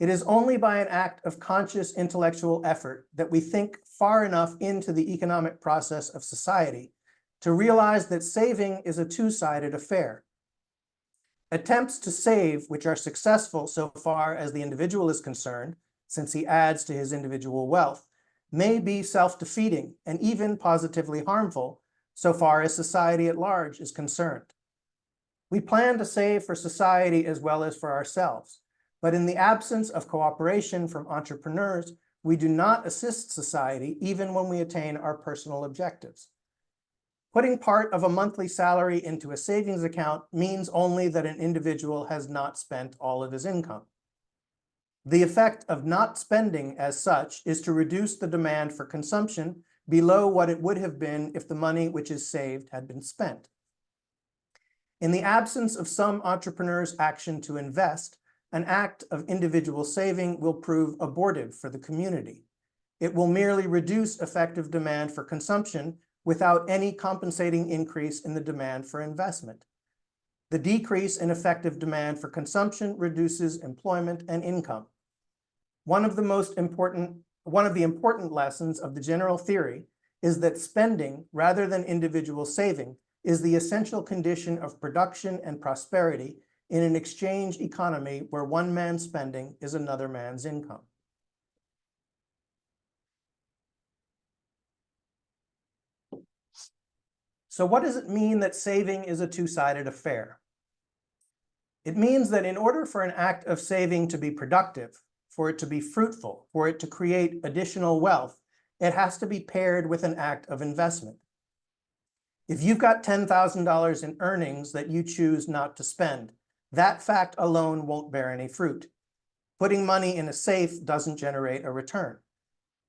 Speaker 1: It is only by an act of conscious intellectual effort that we think far enough into the economic process of society to realize that saving is a two-sided affair. Attempts to save which are successful so far as the individual is concerned, since he adds to his individual wealth, may be self-defeating and even positively harmful so far as society at large is concerned. We plan to save for society as well as for ourselves, but in the absence of cooperation from entrepreneurs, we do not assist society even when we attain our personal objectives. Putting part of a monthly salary into a savings account means only that an individual has not spent all of his income. The effect of not spending as such is to reduce the demand for consumption below what it would have been if the money which is saved had been spent. In the absence of some entrepreneur's action to invest, an act of individual saving will prove abortive for the community. It will merely reduce effective demand for consumption without any compensating increase in the demand for investment. The decrease in effective demand for consumption reduces employment and income. One of the important lessons of the general theory is that spending, rather than individual saving, is the essential condition of production and prosperity in an exchange economy where one man's spending is another man's income. So what does it mean that saving is a two-sided affair? It means that in order for an act of saving to be productive, for it to be fruitful, for it to create additional wealth, it has to be paired with an act of investment. If you've got $10,000 in earnings that you choose not to spend, that fact alone won't bear any fruit. Putting money in a safe doesn't generate a return.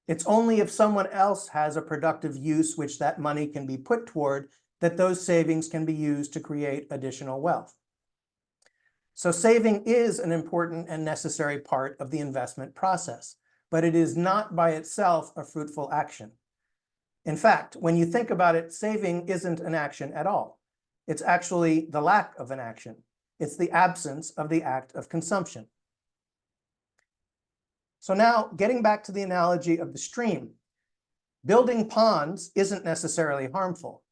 Speaker 1: It's only if someone else has a productive use which that money can be put toward that those savings can be used to create additional wealth. So saving is an important and necessary part of the investment process, but it is not by itself a fruitful action. In fact, when you think about it, saving isn't an action at all. It's actually the lack of an action. It's the absence of the act of consumption. So now, getting back to the analogy of the stream, building ponds isn't necessarily harmful.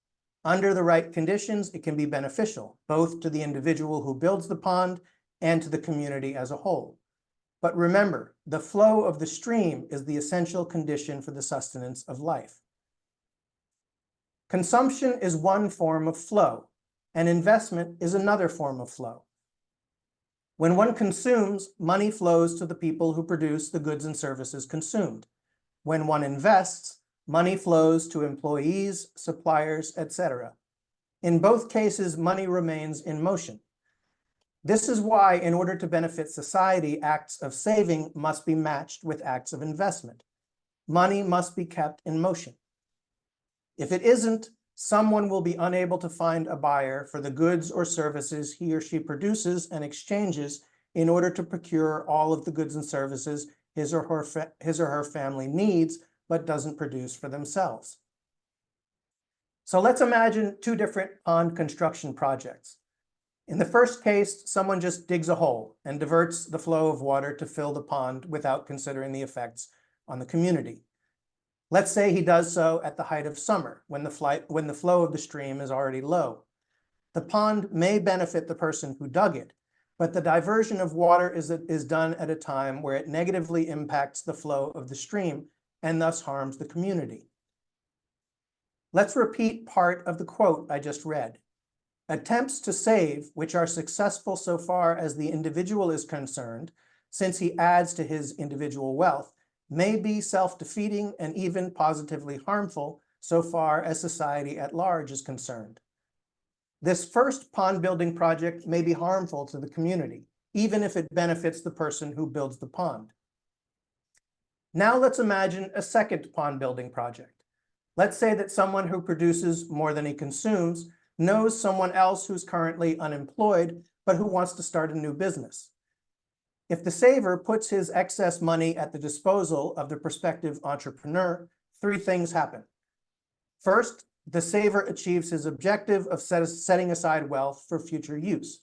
Speaker 1: Under the right conditions, it can be beneficial, both to the individual who builds the pond and to the community as a whole. But remember, the flow of the stream is the essential condition for the sustenance of life. Consumption is one form of flow, and investment is another form of flow. When one consumes, money flows to the people who produce the goods and services consumed. When one invests, money flows to employees, suppliers, etc. In both cases, money remains in motion. This is why, in order to benefit society, acts of saving must be matched with acts of investment. Money must be kept in motion. If it isn't, someone will be unable to find a buyer for the goods or services he or she produces and exchanges in order to procure all of the goods and services his or her family needs, but doesn't produce for themselves. So let's imagine two different pond construction projects. In the first case, someone just digs a hole and diverts the flow of water to fill the pond without considering the effects on the community. Let's say he does so at the height of summer, when the flow of the stream is already low. The pond may benefit the person who dug it, but the diversion of water is done at a time where it negatively impacts the flow of the stream and thus harms the community. Let's repeat part of the quote I just read. Attempts to save, which are successful so far as the individual is concerned, since he adds to his individual wealth, may be self-defeating and even positively harmful so far as society at large is concerned. This first pond building project may be harmful to the community. even if it benefits the person who builds the pond. Now let's imagine a second pond building project. Let's say that someone who produces more than he consumes knows someone else who's currently unemployed, but who wants to start a new business. If the saver puts his excess money at the disposal of the prospective entrepreneur, three things happen. First, the saver achieves his objective of setting aside wealth for future use.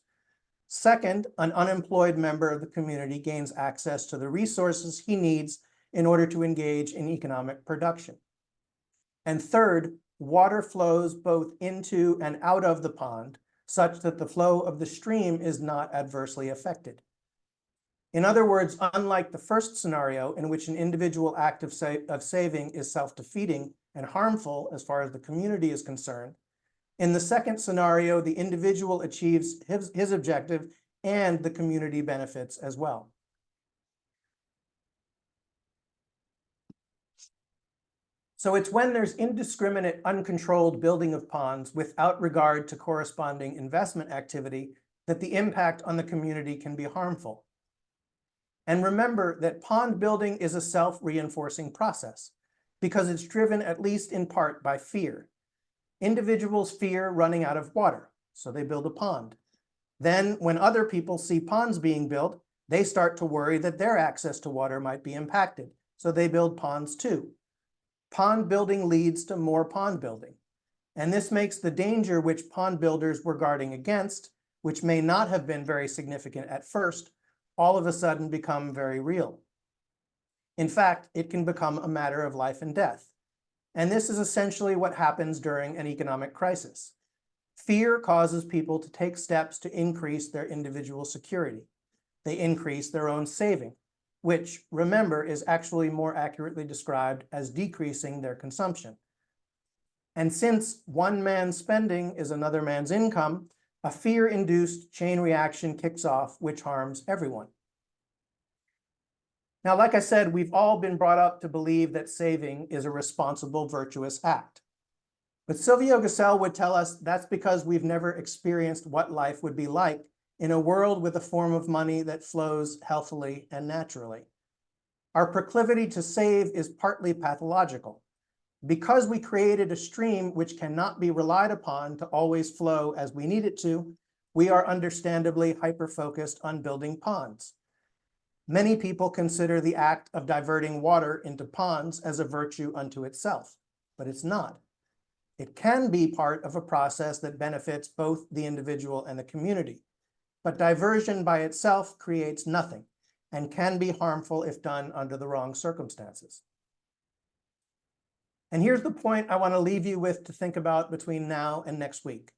Speaker 1: Second, an unemployed member of the community gains access to the resources he needs in order to engage in economic production. And third, water flows both into and out of the pond, such that the flow of the stream is not adversely affected. In other words, unlike the first scenario, in which an individual act of saving is self-defeating and harmful as far as the community is concerned, in the second scenario, the individual achieves his objective and the community benefits as well. So it's when there's indiscriminate, uncontrolled building of ponds without regard to corresponding investment activity that the impact on the community can be harmful. And remember that pond building is a self-reinforcing process because it's driven at least in part by fear. Individuals fear running out of water, so they build a pond. Then when other people see ponds being built, they start to worry that their access to water might be impacted, so they build ponds too. Pond building leads to more pond building. And this makes the danger which pond builders were guarding against, which may not have been very significant at first, all of a sudden become very real. In fact, it can become a matter of life and death. And this is essentially what happens during an economic crisis. Fear causes people to take steps to increase their individual security. They increase their own saving, which, remember, is actually more accurately described as decreasing their consumption. And since one man's spending is another man's income, a fear-induced chain reaction kicks off, which harms everyone. Now, like I said, we've all been brought up to believe that saving is a responsible, virtuous act. But Silvio Gesell would tell us that's because we've never experienced what life would be like in a world with a form of money that flows healthily and naturally. Our proclivity to save is partly pathological. Because we created a stream which cannot be relied upon to always flow as we need it to, we are understandably hyper-focused on building ponds. Many people consider the act of diverting water into ponds as a virtue unto itself, but it's not. It can be part of a process that benefits both the individual and the community, but diversion by itself creates nothing and can be harmful if done under the wrong circumstances. And here's the point I want to leave you with to think about between now and next week.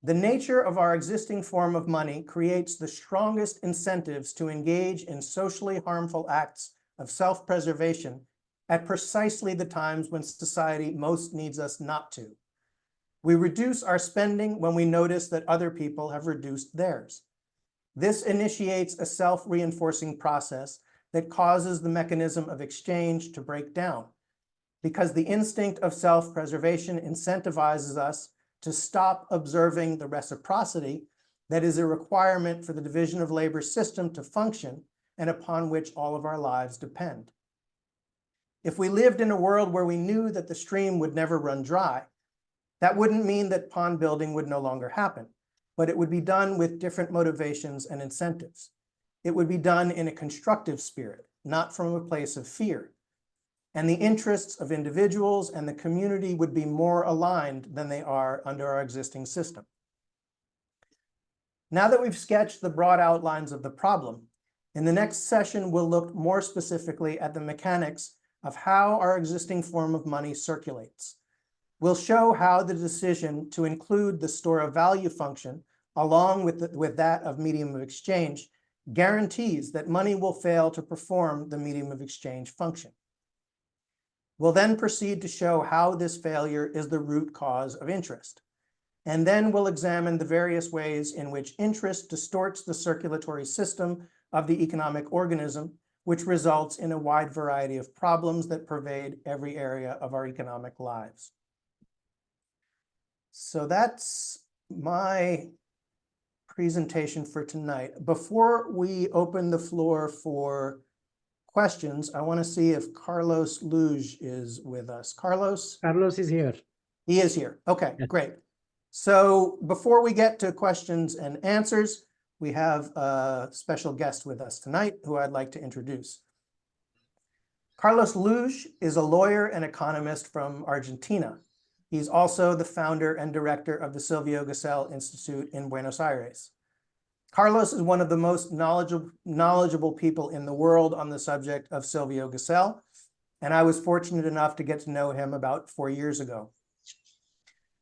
Speaker 1: The nature of our existing form of money creates the strongest incentives to engage in socially harmful acts of self-preservation at precisely the times when society most needs us not to. We reduce our spending when we notice that other people have reduced theirs. This initiates a self-reinforcing process that causes the mechanism of exchange to break down, because the instinct of self-preservation incentivizes us to stop observing the reciprocity that is a requirement for the division of labor system to function and upon which all of our lives depend. If we lived in a world where we knew that the stream would never run dry, that wouldn't mean that pond building would no longer happen, but it would be done with different motivations and incentives. It would be done in a constructive spirit, not from a place of fear. And the interests of individuals and the community would be more aligned than they are under our existing system. Now that we've sketched the broad outlines of the problem, in the next session, we'll look more specifically at the mechanics of how our existing form of money circulates. We'll show how the decision to include the store of value function along with that of medium of exchange guarantees that money will fail to perform the medium of exchange function. We'll then proceed to show how this failure is the root cause of interest. And then we'll examine the various ways in which interest distorts the circulatory system of the economic organism, which results in a wide variety of problems that pervade every area of our economic lives. So that's my presentation for tonight. Before we open the floor for questions, I want to see if Carlos Louge is with us. Carlos?
Speaker 2: Carlos is here.
Speaker 1: He is here. Okay,
Speaker 2: Yes.
Speaker 1: great. So before we get to questions and answers, we have a special guest with us tonight who I'd like to introduce. Carlos Louge is a lawyer and economist from Argentina. He's also the founder and director of the Silvio Gesell Institute in Buenos Aires. Carlos is one of the most knowledgeable people in the world on the subject of Silvio Gesell, and I was fortunate enough to get to know him about 4 years ago.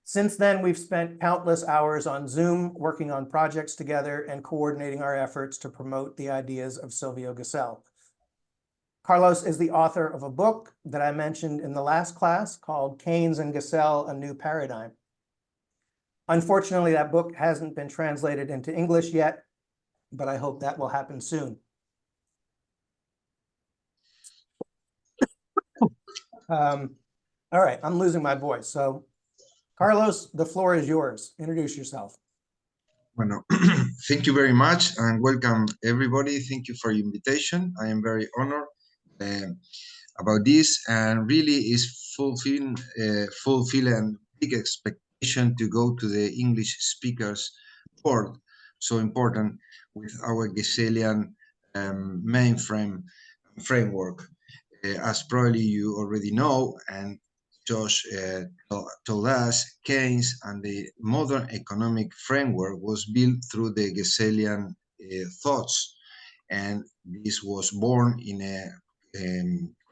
Speaker 1: Since then, we've spent countless hours on Zoom working on projects together and coordinating our efforts to promote the ideas of Silvio Gesell. Carlos is the author of a book that I mentioned in the last class called Keynes and Gesell, A New Paradigm. Unfortunately, that book hasn't been translated into English yet, but I hope that will happen soon. All right, I'm losing my voice. So Carlos, the floor is yours. Introduce yourself.
Speaker 3: Bueno, thank you very much and welcome everybody. Thank you for your invitation. I am very honored about this, and really is fulfilling big expectation to go to the English speakers world, so important with our Gesellian framework. As probably you already know, and Josh told us, Keynes and the modern economic framework was built through the Gesellian thoughts, and this was born in a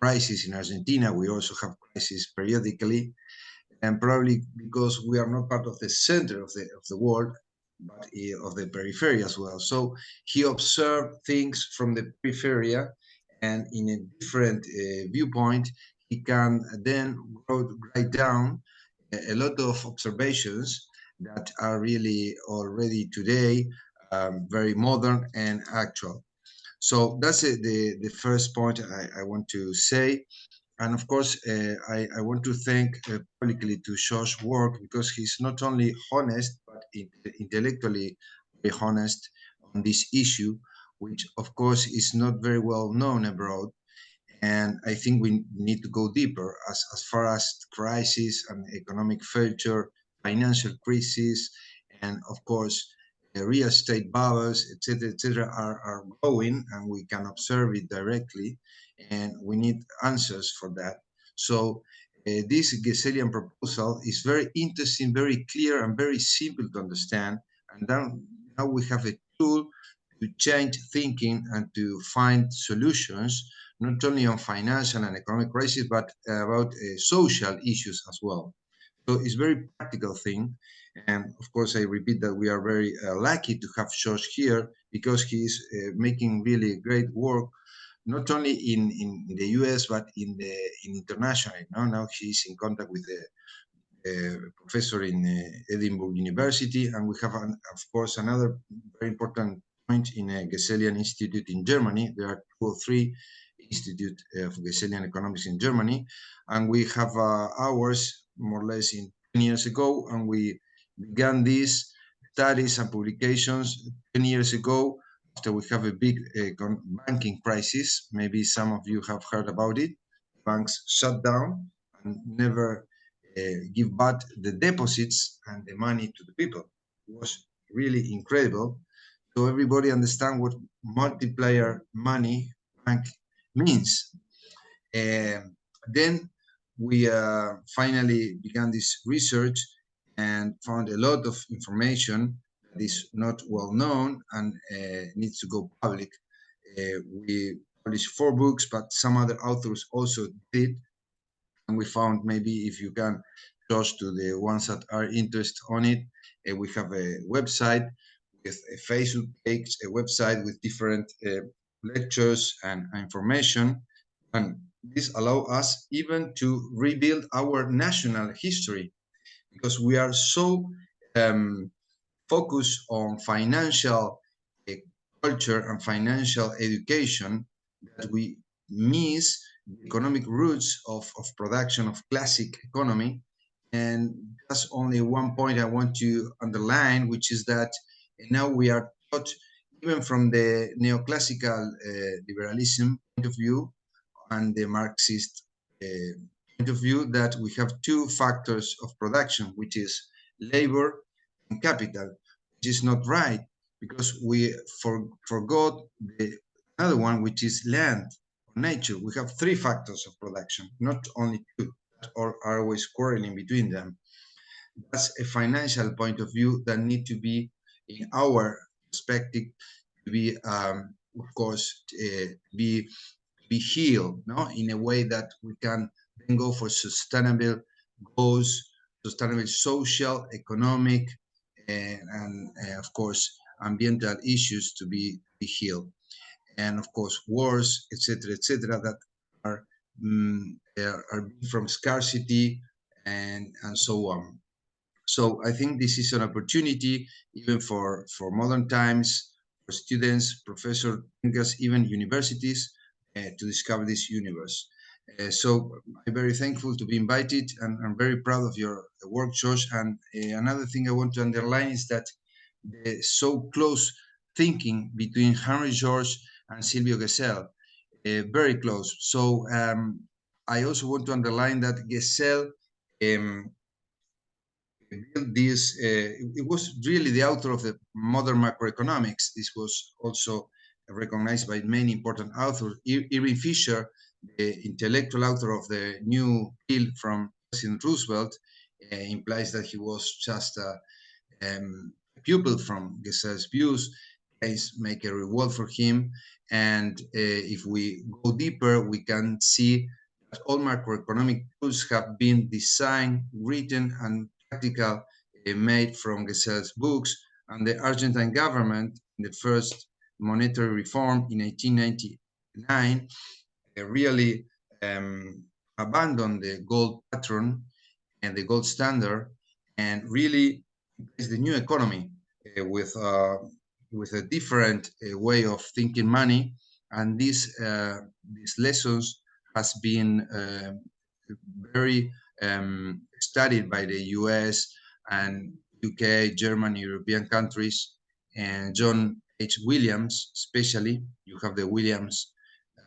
Speaker 3: crisis in Argentina. We also have crises periodically, and probably because we are not part of the center of the world, but of the periphery as well. So he observed things from the periphery, and in a different viewpoint, he can then write down a lot of observations that are really already today very modern and actual. So that's the first point I want to say. And of course, I want to thank publicly to Josh's work, because he's not only honest, but intellectually very honest on this issue, which of course is not very well known abroad. And I think we need to go deeper as far as crisis and economic failure, financial crisis, and of course, real estate bubbles, etc., are growing, and we can observe it directly, and we need answers for that. So this Gesellian proposal is very interesting, very clear, and very simple to understand. And now we have a tool to change thinking and to find solutions, not only on financial and economic crisis, but about social issues as well. So it's a very practical thing. And of course, I repeat that we are very lucky to have Josh here, because he is making really great work, not only in the US, but in international. Now he's in contact with the professor in Edinburgh University. And we have, of course, another very important point in a Gesellian Institute in Germany. There are 2 or 3 Institute of Gesellian Economics in Germany. And we have ours more or less in 10 years ago, and we began these studies and publications 10 years ago, after we have a big banking crisis. Maybe some of you have heard about it. Banks shut down and never give back the deposits and the money to the people. It was really incredible. So everybody understand what multiplier money bank means. Then we finally began this research and found a lot of information that is not well known and needs to go public. We published 4 books, but some other authors also did. And we found, maybe if you can, Josh, to the ones that are interested on it, we have a website with a Facebook page, a website with different lectures and information. And this allows us even to rebuild our national history, because we are so focused on financial culture and financial education that we miss the economic roots of production of classic economy. And that's only one point I want to underline, which is that And now we are taught, even from the neoclassical liberalism point of view and the Marxist point of view, that we have two factors of production, which is labor and capital, which is not right, because we forgot another one, which is land or nature. We have three factors of production, not only two, or are always quarreling between them. That's a financial point of view that need to be, in our perspective, to be, of course, be healed, no, in a way that we can then go for sustainable goals, sustainable social, economic, and of course, ambiental issues to be healed, and of course, wars, etc., that are from scarcity and so on. So I think this is an opportunity, even for modern times, for students, professors, thinkers, even universities, to discover this universe. So I'm very thankful to be invited, and I'm very proud of your work, Josh. And another thing I want to underline is that the so close thinking between Henry George and Silvio Gesell, very close. So I also want to underline that Gesell built this, it was really the author of the modern macroeconomics. This was also recognized by many important authors. Irving Fisher, the intellectual author of the New Deal from President Roosevelt, implies that he was just a pupil from Gesell's views. Guys make a reward for him. And if we go deeper, we can see that all macroeconomic tools have been designed, written, and practical, made from Gesell's books. And the Argentine government, in the first monetary reform in 1899, really abandoned the gold pattern and the gold standard, and really is the new economy with a different way of thinking money. And these lessons has been very studied by the US and UK, Germany, European countries, and John H. Williams, especially. You have the Williams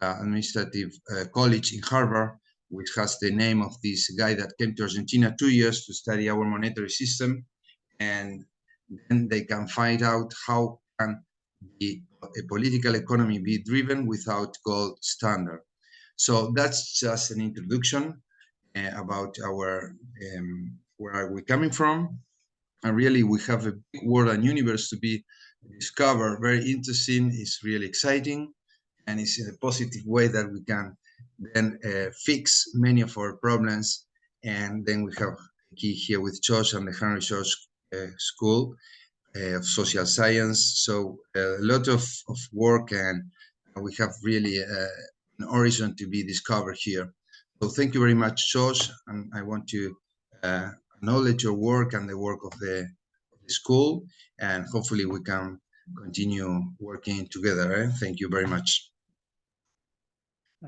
Speaker 3: Administrative College in Harvard, which has the name of this guy that came to Argentina 2 years to study our monetary system. And then they can find out how can a political economy be driven without gold standard. So that's just an introduction about our where are we coming from. And really, we have a big world and universe to be discovered. Very interesting. It's really exciting, and it's in a positive way that we can then fix many of our problems. And then we have a key here with Josh and the Henry George School of Social Science. So a lot of work, and we have really an horizon to be discovered here. So thank you very much, Josh, and I want to acknowledge your work and the work of the school, and hopefully we can continue working together. Thank you very much.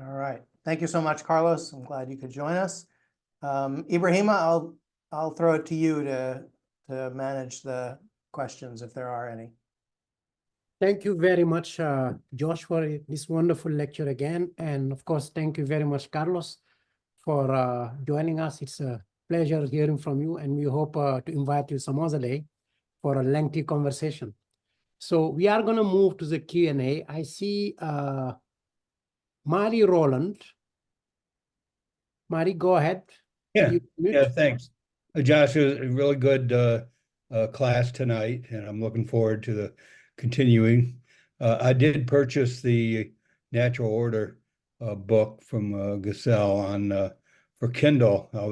Speaker 1: All right. Thank you so much, Carlos. I'm glad you could join us. Ibrahima, I'll throw it to you to manage the questions if there are any.
Speaker 2: Thank you very much, Josh, for this wonderful lecture again. And of course, thank you very much, Carlos, for joining us. It's a pleasure hearing from you, and we hope to invite you some other day for a lengthy conversation. So we are going to move to the Q&A. I see Mari Roland. Mari, go ahead.
Speaker 4: Yeah, thanks. Josh, it was a really good class tonight, and I'm looking forward to the continuing. I did purchase the Natural Order book from Gesell on for Kindle. I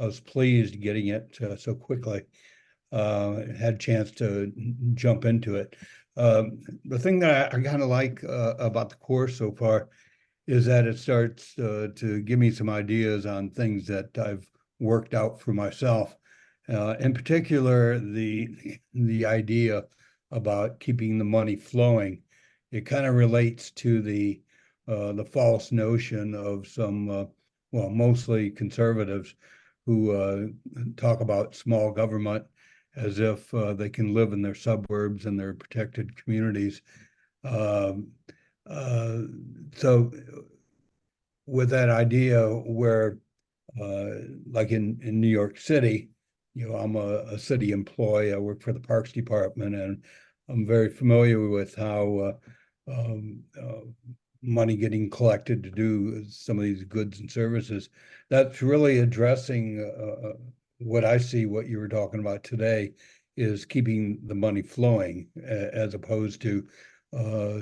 Speaker 4: was pleased getting it so quickly. Had a chance to jump into it. The thing that I kind of like about the course so far is that it starts to give me some ideas on things that I've worked out for myself. In particular, the idea about keeping the money flowing. It kind of relates to the false notion of some, well, mostly conservatives who talk about small government as if they can live in their suburbs and their protected communities. So with that idea where, like in New York City, I'm a city employee. I work for the Parks Department, and I'm very familiar with how money getting collected to do some of these goods and services. That's really addressing what I see, what you were talking about today, is keeping the money flowing as opposed to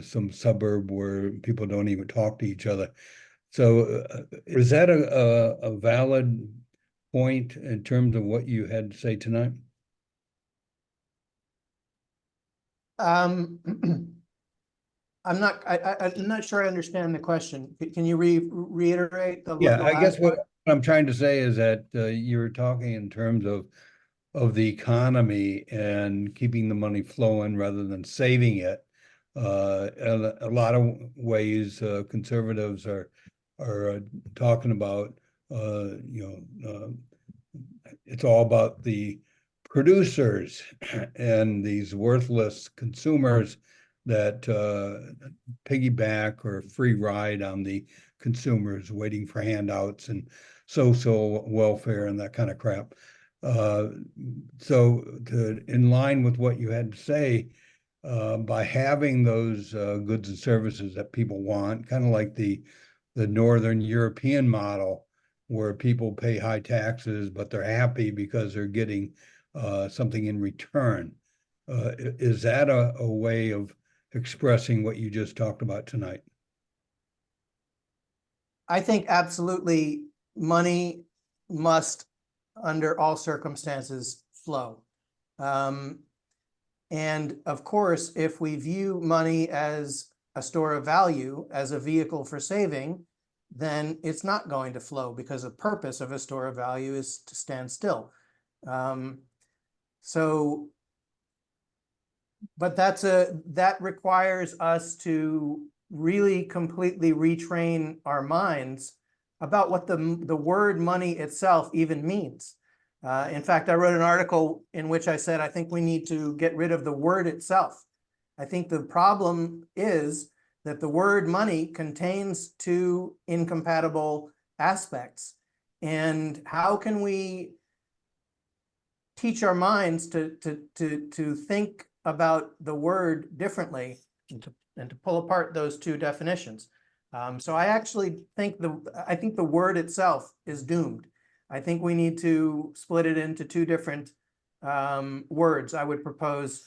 Speaker 4: some suburb where people don't even talk to each other. So is that a valid point in terms of what you had to say tonight?
Speaker 1: I'm not sure I understand the question. Can you reiterate the
Speaker 4: Yeah,
Speaker 1: the
Speaker 4: I guess
Speaker 1: last
Speaker 4: what
Speaker 1: part?
Speaker 4: I'm trying to say is that you're talking in terms of the economy and keeping the money flowing rather than saving it. And a lot of ways conservatives are talking about it's all about the producers and these worthless consumers that piggyback or free ride on the consumers waiting for handouts and social welfare and that kind of crap. So in line with what you had to say, by having those goods and services that people want, kind of like the Northern European model, where people pay high taxes, but they're happy because they're getting something in return. Is that a way of expressing what you just talked about tonight?
Speaker 1: I think absolutely money must, under all circumstances, flow. And of course, if we view money as a store of value, as a vehicle for saving, then it's not going to flow, because the purpose of a store of value is to stand still. But that requires us to really completely retrain our minds about what the word money itself even means. In fact, I wrote an article in which I said, I think we need to get rid of the word itself. I think the problem is that the word money contains two incompatible aspects. And how can we teach our minds to think about the word differently and to pull apart those two definitions? So I actually think the word itself is doomed. I think we need to split it into two different words. I would propose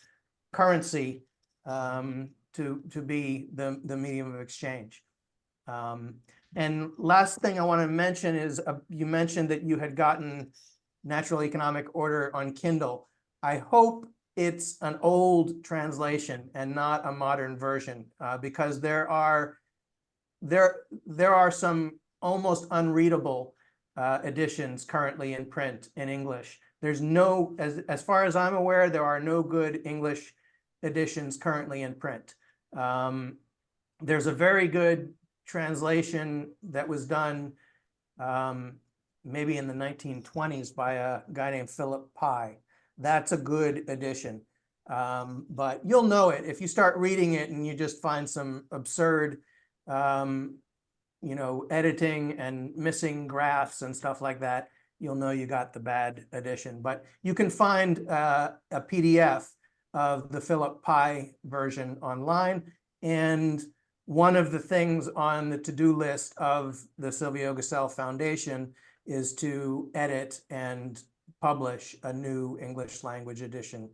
Speaker 1: currency to be the medium of exchange. And last thing I want to mention is you mentioned that you had gotten Natural Economic Order on Kindle. I hope it's an old translation and not a modern version, because there are some almost unreadable editions currently in print in English. There's no, as far as I'm aware, there are no good English editions currently in print. There's a very good translation that was done maybe in the 1920s by a guy named Philip Pye. That's a good edition. But you'll know it if you start reading it and you just find some absurd editing and missing graphs and stuff like that. You'll know you got the bad edition. But you can find a PDF of the Philip Pye version online. And one of the things on the to-do list of the Silvio Gesell Foundation is to edit and publish a new English language edition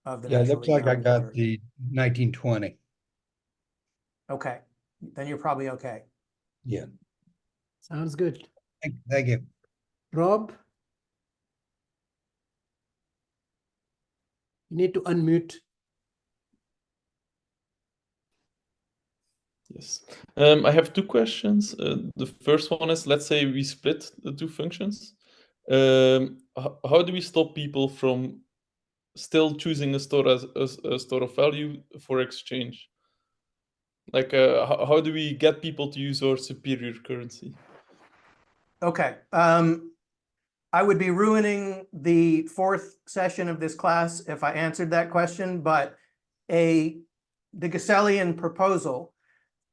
Speaker 1: of the
Speaker 4: Yeah, it
Speaker 1: Natural
Speaker 4: looks like I
Speaker 1: Economic
Speaker 4: got
Speaker 1: Order.
Speaker 4: the 1920.
Speaker 1: Okay, then you're probably okay.
Speaker 4: Yeah.
Speaker 2: Sounds good.
Speaker 4: Thank you.
Speaker 2: Rob, you need to unmute.
Speaker 5: Yes. I have two questions. The first one is, let's say we split the two functions. How do we stop people from still choosing a store as a store of value for exchange? Like, how do we get people to use our superior currency?
Speaker 1: Okay. I would be ruining the fourth session of this class if I answered that question, but the Gesellian proposal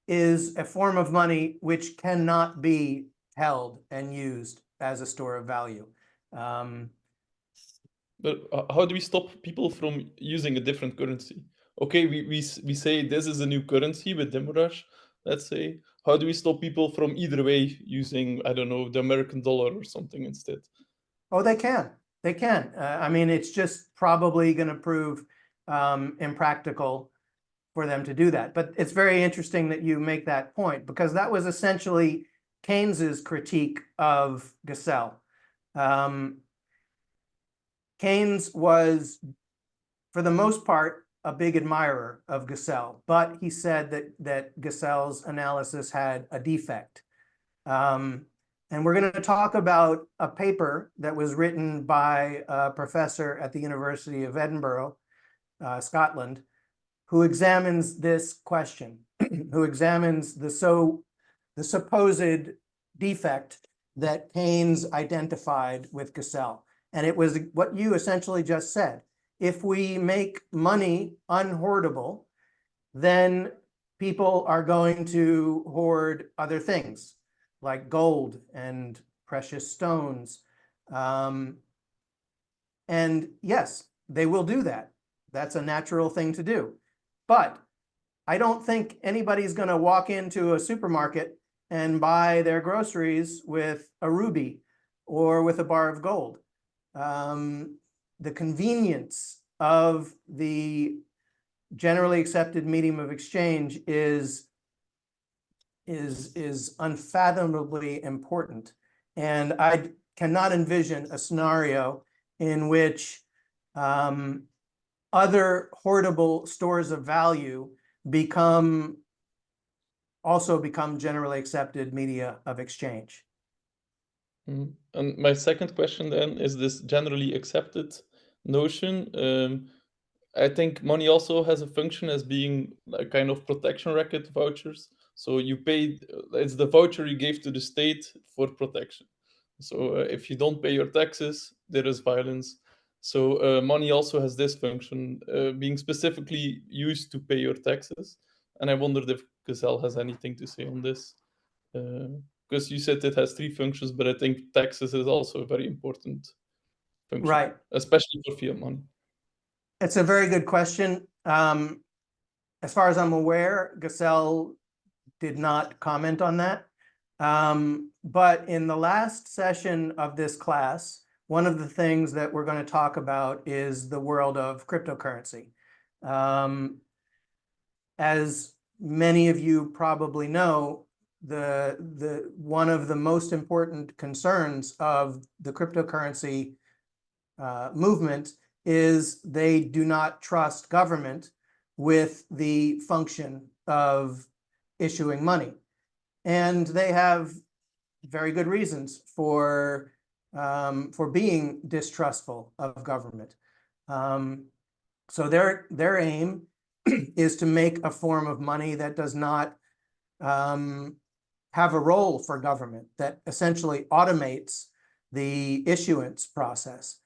Speaker 1: is a form of money which cannot be held and used as a store of value.
Speaker 5: But how do we stop people from using a different currency? Okay, we say this is a new currency with Demirage, let's say. How do we stop people from either way using, I don't know, the American dollar or something instead?
Speaker 1: Oh, they can. They can. I mean, it's just probably going to prove impractical for them to do that. But it's very interesting that you make that point, because that was essentially Keynes's critique of Gesell. Keynes was, for the most part, a big admirer of Gesell, but he said that Gesell's analysis had a defect. And we're going to talk about a paper that was written by a professor at the University of Edinburgh, Scotland, who examines this question, who examines the supposed defect that Keynes identified with Gesell. And it was what you essentially just said. If we make money unhoardable, then people are going to hoard other things like gold and precious stones. And yes, they will do that. That's a natural thing to do. But I don't think anybody's going to walk into a supermarket and buy their groceries with a ruby or with a bar of gold. The convenience of the generally accepted medium of exchange is unfathomably important. And I cannot envision a scenario in which other hoardable stores of value also become generally accepted media of exchange.
Speaker 5: And my second question then is this generally accepted notion. I think money also has a function as being a kind of protection racket, vouchers. So you pay, it's the voucher you gave to the state for protection. So if you don't pay your taxes, there is violence. So money also has this function, being specifically used to pay your taxes. And I wondered if Gesell has anything to say on this. Because you said it has three functions, but I think taxes is also a very important function,
Speaker 1: Right.
Speaker 5: especially for fiat money.
Speaker 1: It's a very good question. As far as I'm aware, Gesell did not comment on that. But in the last session of this class, one of the things that we're going to talk about is the world of cryptocurrency. As many of you probably know, one of the most important concerns of the cryptocurrency movement is they do not trust government with the function of issuing money. And they have very good reasons for being distrustful of government. So their aim is to make a form of money that does not have a role for government, that essentially automates the issuance process.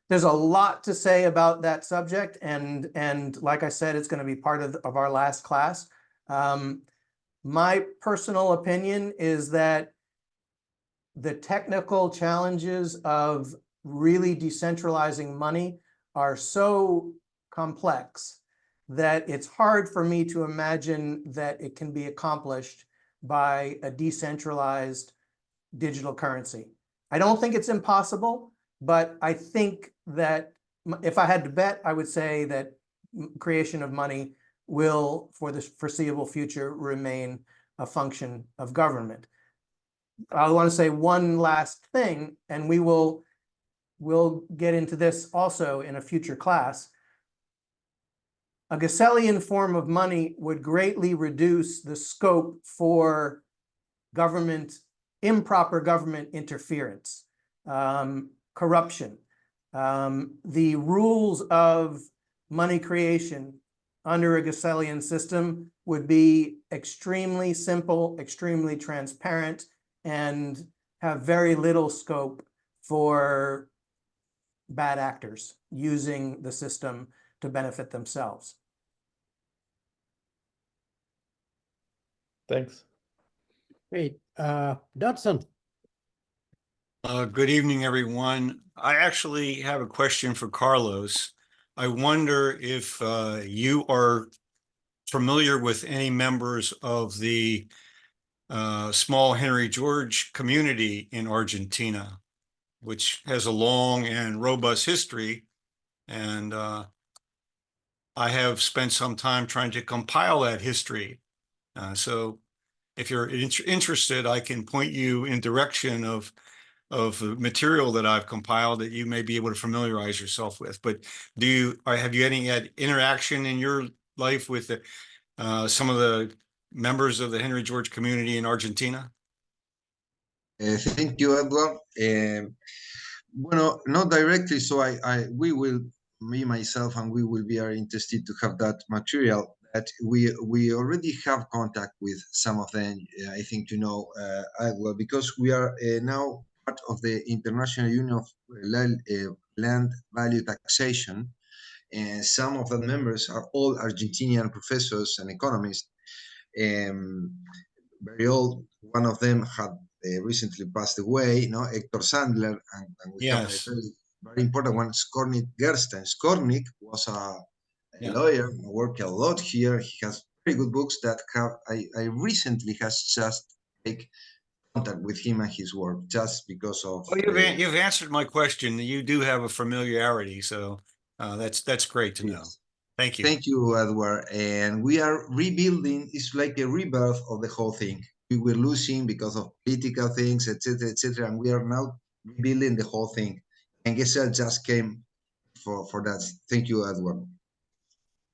Speaker 1: There's a lot to say about that subject, and like I said, it's going to be part of our last class. My personal opinion is that the technical challenges of really decentralizing money are so complex that it's hard for me to imagine that it can be accomplished by a decentralized digital currency. I don't think it's impossible, but I think that if I had to bet, I would say that creation of money will, for the foreseeable future, remain a function of government. I want to say one last thing, and we'll get into this also in a future class. A Gesellian form of money would greatly reduce the scope for improper government interference, corruption. The rules of money creation under a Gesellian system would be extremely simple, extremely transparent, and have very little scope for bad actors using the system to benefit themselves.
Speaker 5: Thanks.
Speaker 2: Great. Dodson.
Speaker 6: Good evening, everyone. I actually have a question for Carlos. I wonder if you are familiar with any members of the small Henry George community in Argentina, which has a long and robust history. And I have spent some time trying to compile that history. So if you're interested, I can point you in direction of the material that I've compiled that you may be able to familiarize yourself with. But have you had interaction in your life with some of the members of the Henry George community in Argentina?
Speaker 3: Thank you, Edward. Bueno, not directly, so we will, me, myself, and we will be very interested to have that material. That we already have contact with some of them, I think, Edward, because we are now part of the International Union of Land Value Taxation, and some of the members are all Argentinian professors and economists, very old. One of them had recently passed away, Hector Sandler, and we have a very important one, Skornik Gersten. Skornik was a lawyer, worked a lot here. He has very good books that I recently has just take contact with him and his work, just because of.
Speaker 6: Well, you've answered my question. You do have a familiarity, so that's great to know. Thank you.
Speaker 3: Thank you, Edward. And we are rebuilding. It's like a rebirth of the whole thing. We were losing because of political things, etc., etc., and we are now rebuilding the whole thing. And Gesell just came for that. Thank you, Edward.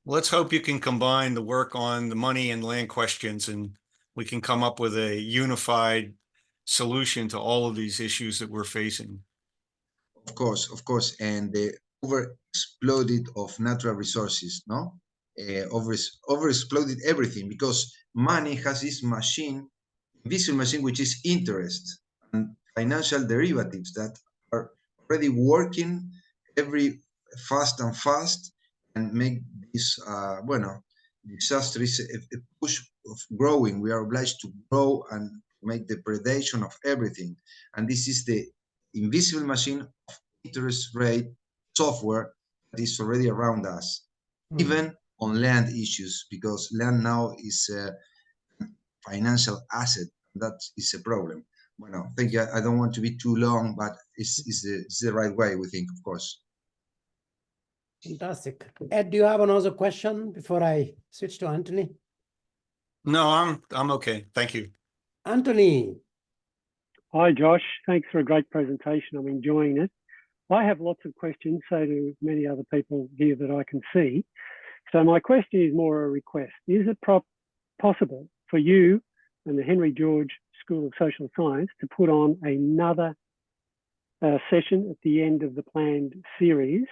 Speaker 6: Let's hope you can combine the work on the money and land questions, and we can come up with a unified solution to all of these issues that we're facing.
Speaker 3: Of course, and the over-exploded of natural resources, over-exploded everything, because money has this machine, invisible machine, which is interest and financial derivatives that are already working every fast and make this, disastrous a push of growing. We are obliged to grow and make the predation of everything. And this is the invisible machine of interest rate software that is already around us, even on land issues, because land now is a financial asset. That is a problem. Well, thank you. I don't want to be too long, but it's the right way, we think, of course.
Speaker 2: Fantastic. Ed, do you have another question before I switch to Anthony?
Speaker 6: No, I'm okay. Thank you.
Speaker 2: Anthony.
Speaker 7: Hi, Josh. Thanks for a great presentation. I'm enjoying it. I have lots of questions, so do many other people here that I can see. So my question is more a request. Is it possible for you and the Henry George School of Social Science to put on another session at the end of the planned series,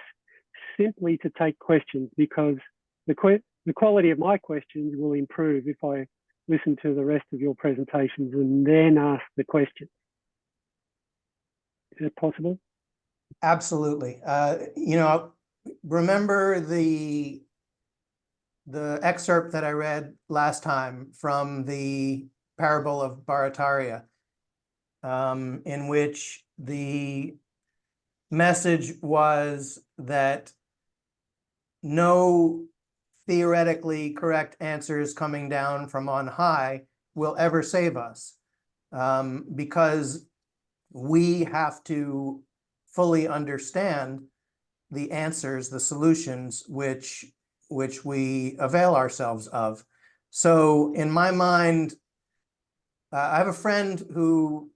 Speaker 7: simply to take questions, because the quality of my questions will improve if I listen to the rest of your presentations and then ask the question. Is it possible?
Speaker 1: Absolutely. Remember the excerpt that I read last time from the parable of Barataria, in which the message was that no theoretically correct answers coming down from on high will ever save us, because we have to fully understand the answers, the solutions which we avail ourselves of. So in my mind, I have a friend who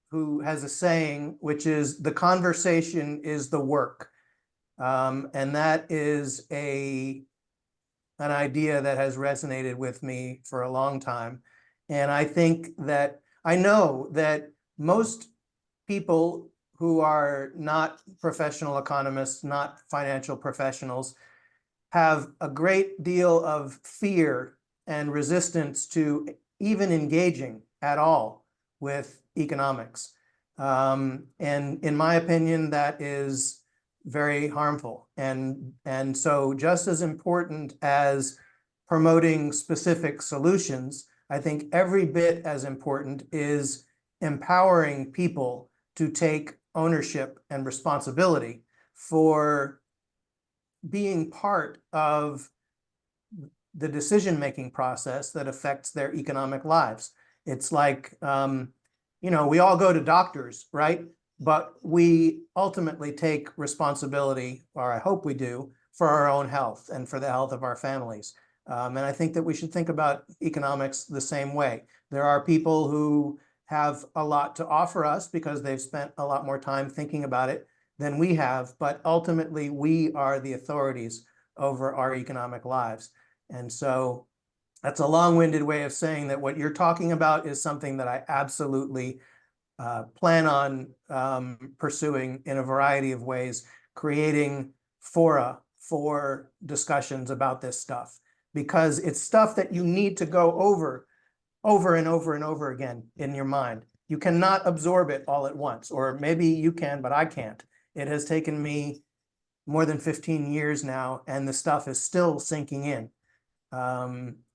Speaker 1: has a saying, which is, the conversation is the work. And that is an idea that has resonated with me for a long time. And I know that most people who are not professional economists, not financial professionals, have a great deal of fear and resistance to even engaging at all with economics. And in my opinion, that is very harmful. And so just as important as promoting specific solutions, I think every bit as important is empowering people to take ownership and responsibility for being part of the decision-making process that affects their economic lives. It's like, you know, we all go to doctors, right? But we ultimately take responsibility, or I hope we do, for our own health and for the health of our families. And I think that we should think about economics the same way. There are people who have a lot to offer us because they've spent a lot more time thinking about it than we have, but ultimately we are the authorities over our economic lives. And so that's a long-winded way of saying that what you're talking about is something that I absolutely plan on pursuing in a variety of ways, creating fora for discussions about this stuff, because it's stuff that you need to go over and over and over again in your mind. You cannot absorb it all at once, or maybe you can, but I can't. It has taken me more than 15 years now, and the stuff is still sinking in.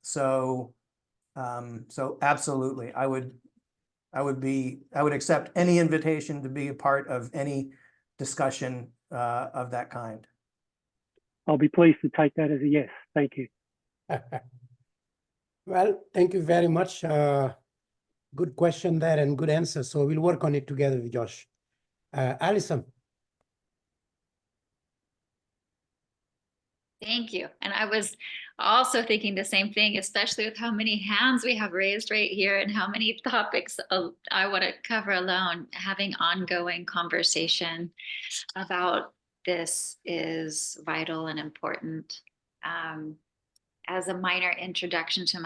Speaker 1: So absolutely, I would accept any invitation to be a part of any discussion of that kind.
Speaker 7: I'll be pleased to take that as a yes. Thank you.
Speaker 2: Well, thank you very much. Good question there and good answer. So we'll work on it together with Josh. Alison.
Speaker 8: Thank you. And I was also thinking the same thing, especially with how many hands we have raised right here and how many topics I want to cover alone. Having ongoing conversation about this is vital and important. As a minor introduction to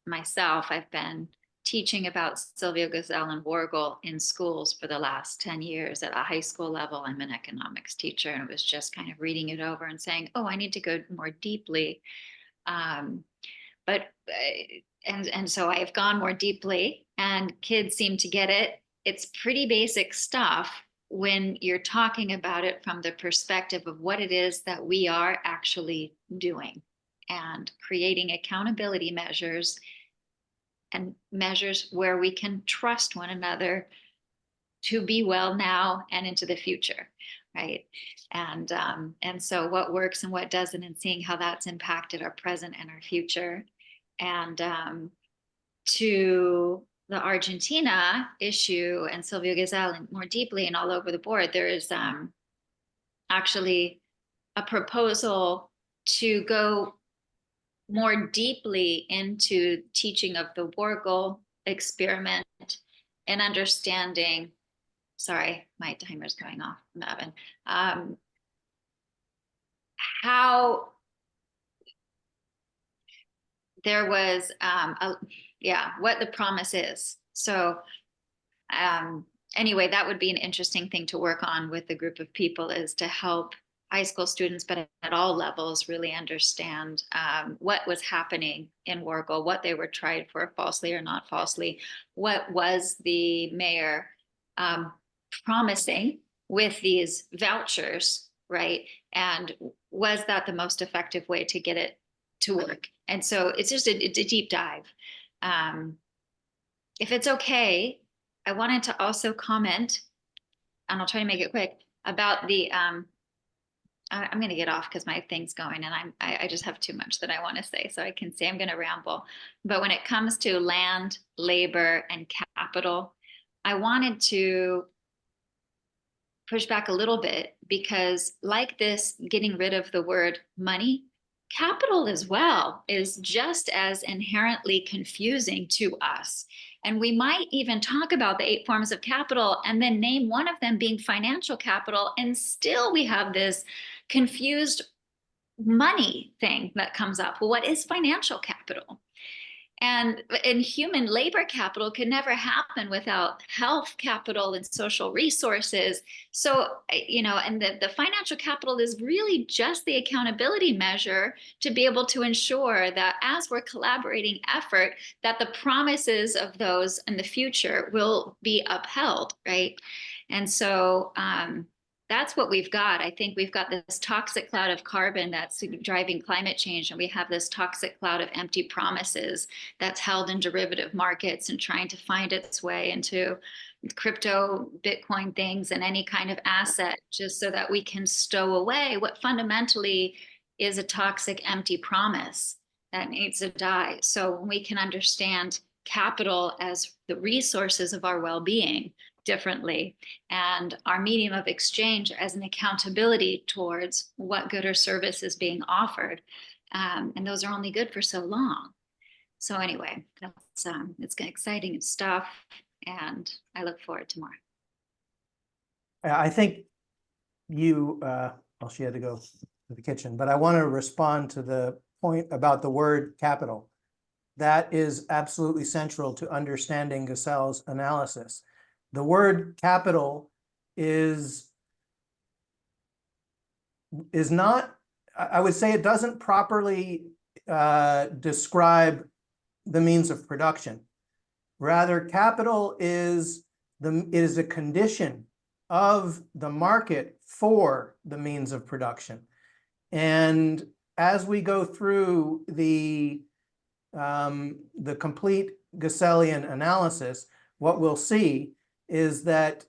Speaker 8: myself, I've been teaching about Silvio Gesell and Wargel in schools for the last 10 years at a high school level. I'm an economics teacher and was just kind of reading it over and saying, oh, I need to go more deeply. And so I've gone more deeply and kids seem to get it. It's pretty basic stuff when you're talking about it from the perspective of what it is that we are actually doing and creating accountability measures and measures where we can trust one another to be well now and into the future, right? And so what works and what doesn't, and seeing how that's impacted our present and our future. And to the Argentina issue and Silvio Gesell and more deeply and all over the board, there is actually a proposal to go more deeply into teaching of the Wargel experiment and understanding, sorry, my timer's going off, Mavin, how there was, what the promise is. So anyway, that would be an interesting thing to work on with a group of people, is to help high school students, but at all levels, really understand what was happening in Wargel, what they were tried for, falsely or not falsely, what was the mayor promising with these vouchers, right? And was that the most effective way to get it to work? And so it's just a deep dive. If it's okay, I wanted to also comment, and I'll try to make it quick, about the I'm going to get off because my thing's going and I just have too much that I want to say. So I can say I'm going to ramble. But when it comes to land, labor, and capital, I wanted to push back a little bit, because like this, getting rid of the word money, capital as well is just as inherently confusing to us. And we might even talk about the 8 forms of capital and then name one of them being financial capital. And still we have this confused money thing that comes up. Well, what is financial capital? And human labor capital can never happen without health capital and social resources. So, and the financial capital is really just the accountability measure to be able to ensure that as we're collaborating effort, that the promises of those in the future will be upheld, right? And so, that's what we've got. I think we've got this toxic cloud of carbon that's driving climate change, and we have this toxic cloud of empty promises that's held in derivative markets and trying to find its way into crypto, Bitcoin things, and any kind of asset, just so that we can stow away what fundamentally is a toxic, empty promise that needs to die. So when we can understand capital as the resources of our well-being differently, and our medium of exchange as an accountability towards what good or service is being offered. And those are only good for so long. So anyway, that's it's exciting stuff, and I look forward to more.
Speaker 1: I think you, well, she had to go to the kitchen, but I want to respond to the point about the word capital. That is absolutely central to understanding Gesell's analysis. The word capital is not, I would say it doesn't properly describe the means of production. Rather, capital is a condition of the market for the means of production. And as we go through the complete Gesellian analysis, what we'll see is that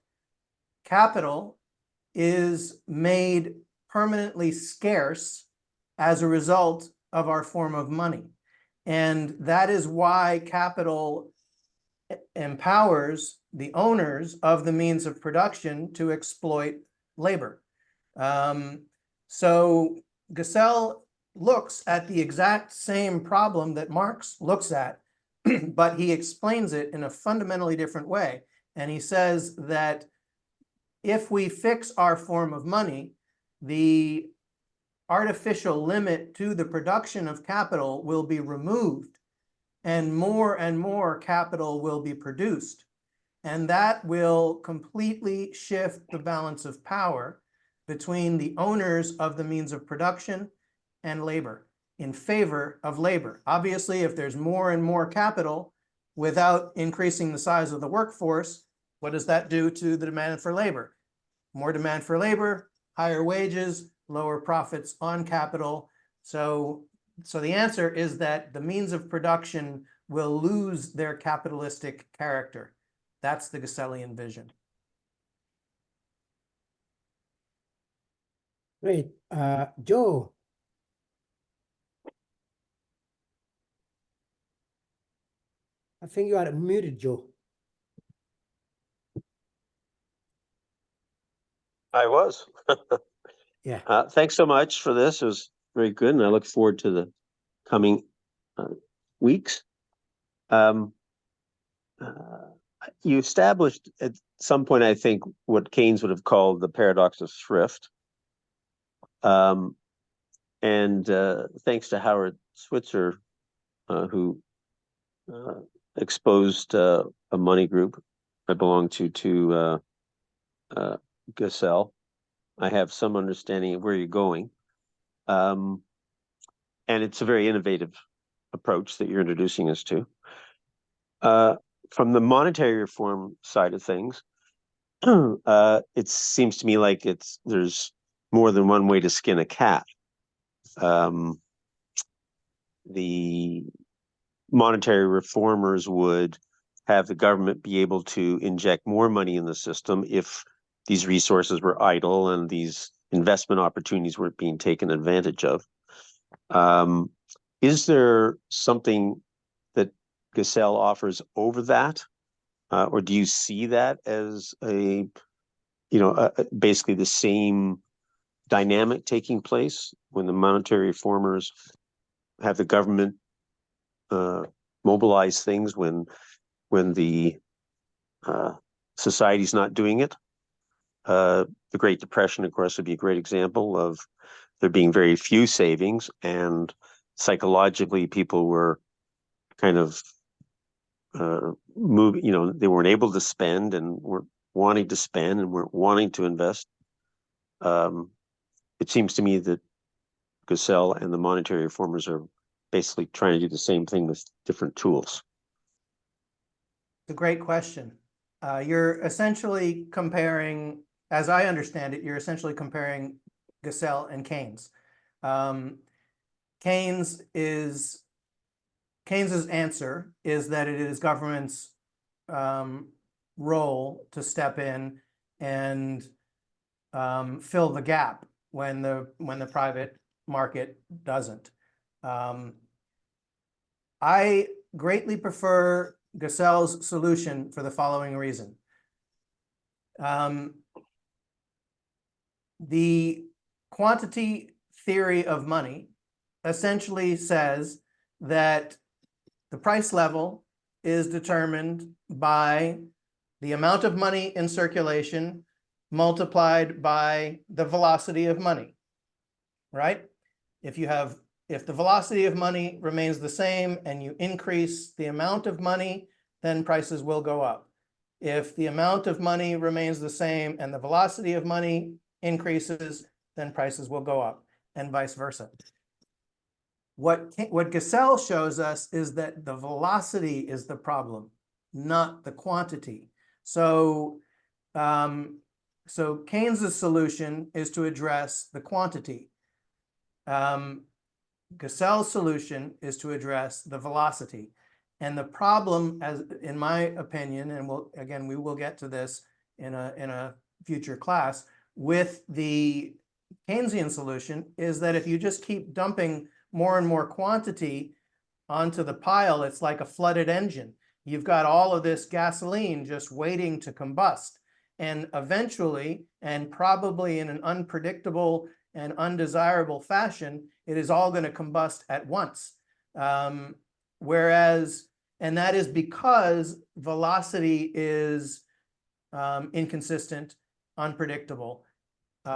Speaker 1: capital is made permanently scarce as a result of our form of money. And that is why capital empowers the owners of the means of production to exploit labor. So Gesell looks at the exact same problem that Marx looks at, but he explains it in a fundamentally different way. And he says that if we fix our form of money, the artificial limit to the production of capital will be removed, and more capital will be produced. And that will completely shift the balance of power between the owners of the means of production and labor in favor of labor. Obviously, if there's more and more capital without increasing the size of the workforce, what does that do to the demand for labor? More demand for labor, higher wages, lower profits on capital. So the answer is that the means of production will lose their capitalistic character. That's the Gesellian vision.
Speaker 2: Great. Joe. I think you are muted, Joe.
Speaker 9: I was.
Speaker 2: Yeah.
Speaker 9: Thanks so much for this. It was very good, and I look forward to the coming weeks. You established at some point, I think, what Keynes would have called the paradox of thrift. And thanks to Howard Switzer, who exposed a money group I belong to Gesell, I have some understanding of where you're going. And it's a very innovative approach that you're introducing us to. From the monetary reform side of things, it seems to me like there's more than one way to skin a cat. The monetary reformers would have the government be able to inject more money in the system if these resources were idle and these investment opportunities weren't being taken advantage of. Is there something that Gesell offers over that? Or do you see that as basically the same dynamic taking place when the monetary reformers have the government mobilize things when the society's not doing it? The Great Depression, of course, would be a great example of there being very few savings, and psychologically people were kind of move, they weren't able to spend and weren't wanting to spend and weren't wanting to invest. It seems to me that Gesell and the monetary reformers are basically trying to do the same thing with different tools.
Speaker 1: It's a great question. You're essentially comparing, as I understand it, you're essentially comparing Gesell and Keynes. Keynes's answer is that it is government's role to step in and fill the gap when the private market doesn't. I greatly prefer Gesell's solution for the following reason. The quantity theory of money essentially says that the price level is determined by the amount of money in circulation multiplied by the velocity of money, right? If the velocity of money remains the same and you increase the amount of money, then prices will go up. If the amount of money remains the same and the velocity of money increases, then prices will go up, and vice versa. What Gesell shows us is that the velocity is the problem, not the quantity. So Keynes's solution is to address the quantity. Gesell's solution is to address the velocity. And the problem, as in my opinion, and we will get to this in a future class, with the Keynesian solution is that if you just keep dumping more and more quantity onto the pile, it's like a flooded engine. You've got all of this gasoline just waiting to combust. And eventually, and probably in an unpredictable and undesirable fashion, it is all going to combust at once. And that is because velocity is inconsistent, unpredictable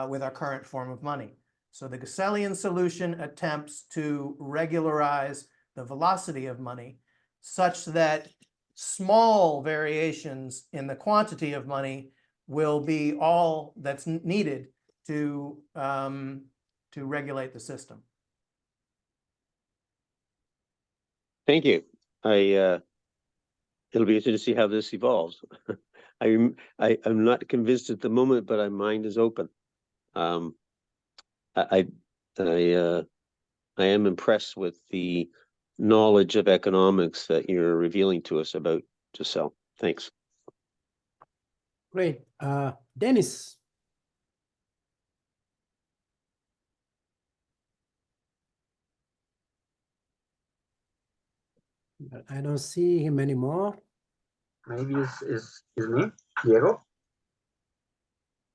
Speaker 1: with our current form of money. So the Gessellian solution attempts to regularize the velocity of money such that small variations in the quantity of money will be all that's needed to regulate the system.
Speaker 9: Thank you. It'll be interesting to see how this evolves. I'm not convinced at the moment, but my mind is open. I am impressed with the knowledge of economics that you're revealing to us about Gesell. Thanks.
Speaker 2: Great. Dennis. I don't see him anymore.
Speaker 10: Maybe is me, Diego?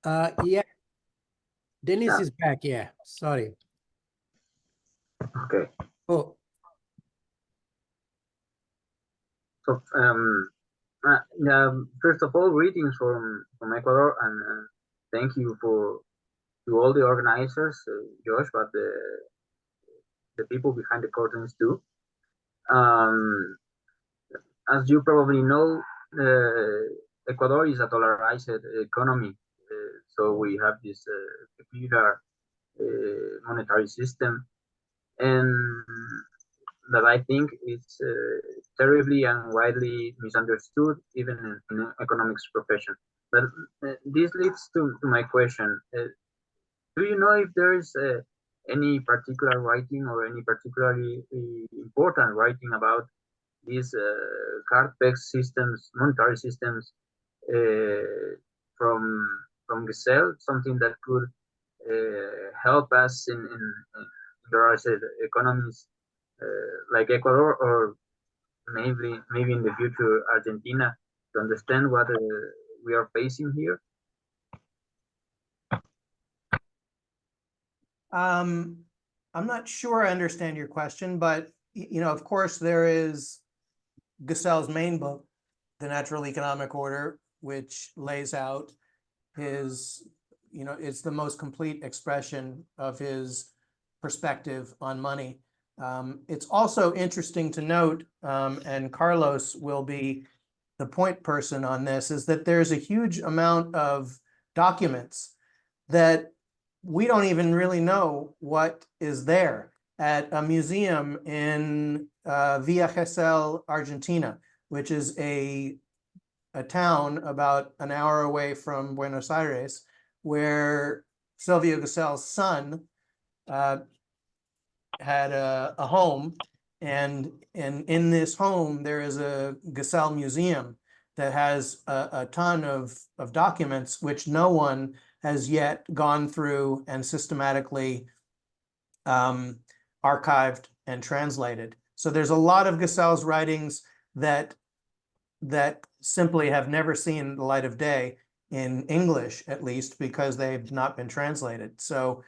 Speaker 2: Yeah. Dennis is back, yeah. Sorry.
Speaker 10: Okay.
Speaker 2: Oh.
Speaker 10: So first of all, greetings from Ecuador, and thank you to all the organizers, Josh, but the people behind the curtains too. As you probably know, Ecuador is a dollarized economy, so we have this peculiar monetary system, and that I think is terribly and widely misunderstood, even in the economics profession. But this leads to my question. Do you know if there is any particular writing or any particularly important writing about these card-pegged systems, monetary systems from Gesell, something that could help us in dollarized economies like Ecuador, or maybe in the future Argentina, to understand what we are facing here?
Speaker 1: I'm not sure I understand your question, but of course there is Gesell's main book, The Natural Economic Order, which lays out his, it's the most complete expression of his perspective on money. It's also interesting to note, and Carlos will be the point person on this, is that there's a huge amount of documents that we don't even really know what is there at a museum in Villa Gesell, Argentina, which is a town about an hour away from Buenos Aires, where Silvio Gesell's son had a home, and in this home there is a Gesell museum that has a ton of documents which no one has yet gone through and systematically archived and translated. So there's a lot of Gesell's writings that simply have never seen the light of day in English, at least, because they've not been translated. So,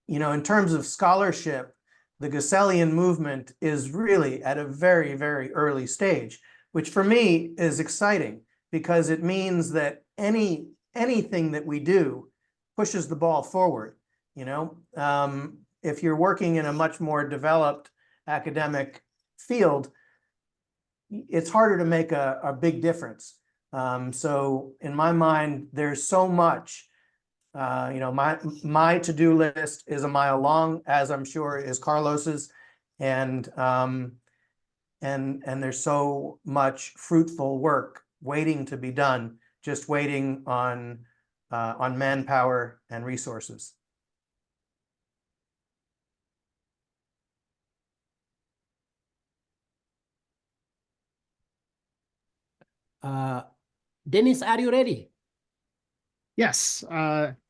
Speaker 1: you know, in terms of scholarship, the Gesellian movement is really at a very, very early stage, which for me is exciting because it means that anything that we do pushes the ball forward. You know, if you're working in a much more developed academic field, it's harder to make a big difference. So in my mind, there's so much. You know, my to-do list is a mile long, as I'm sure is Carlos's, and there's so much fruitful work waiting to be done, just waiting on manpower and resources.
Speaker 2: Dennis, are you ready?
Speaker 11: Yes,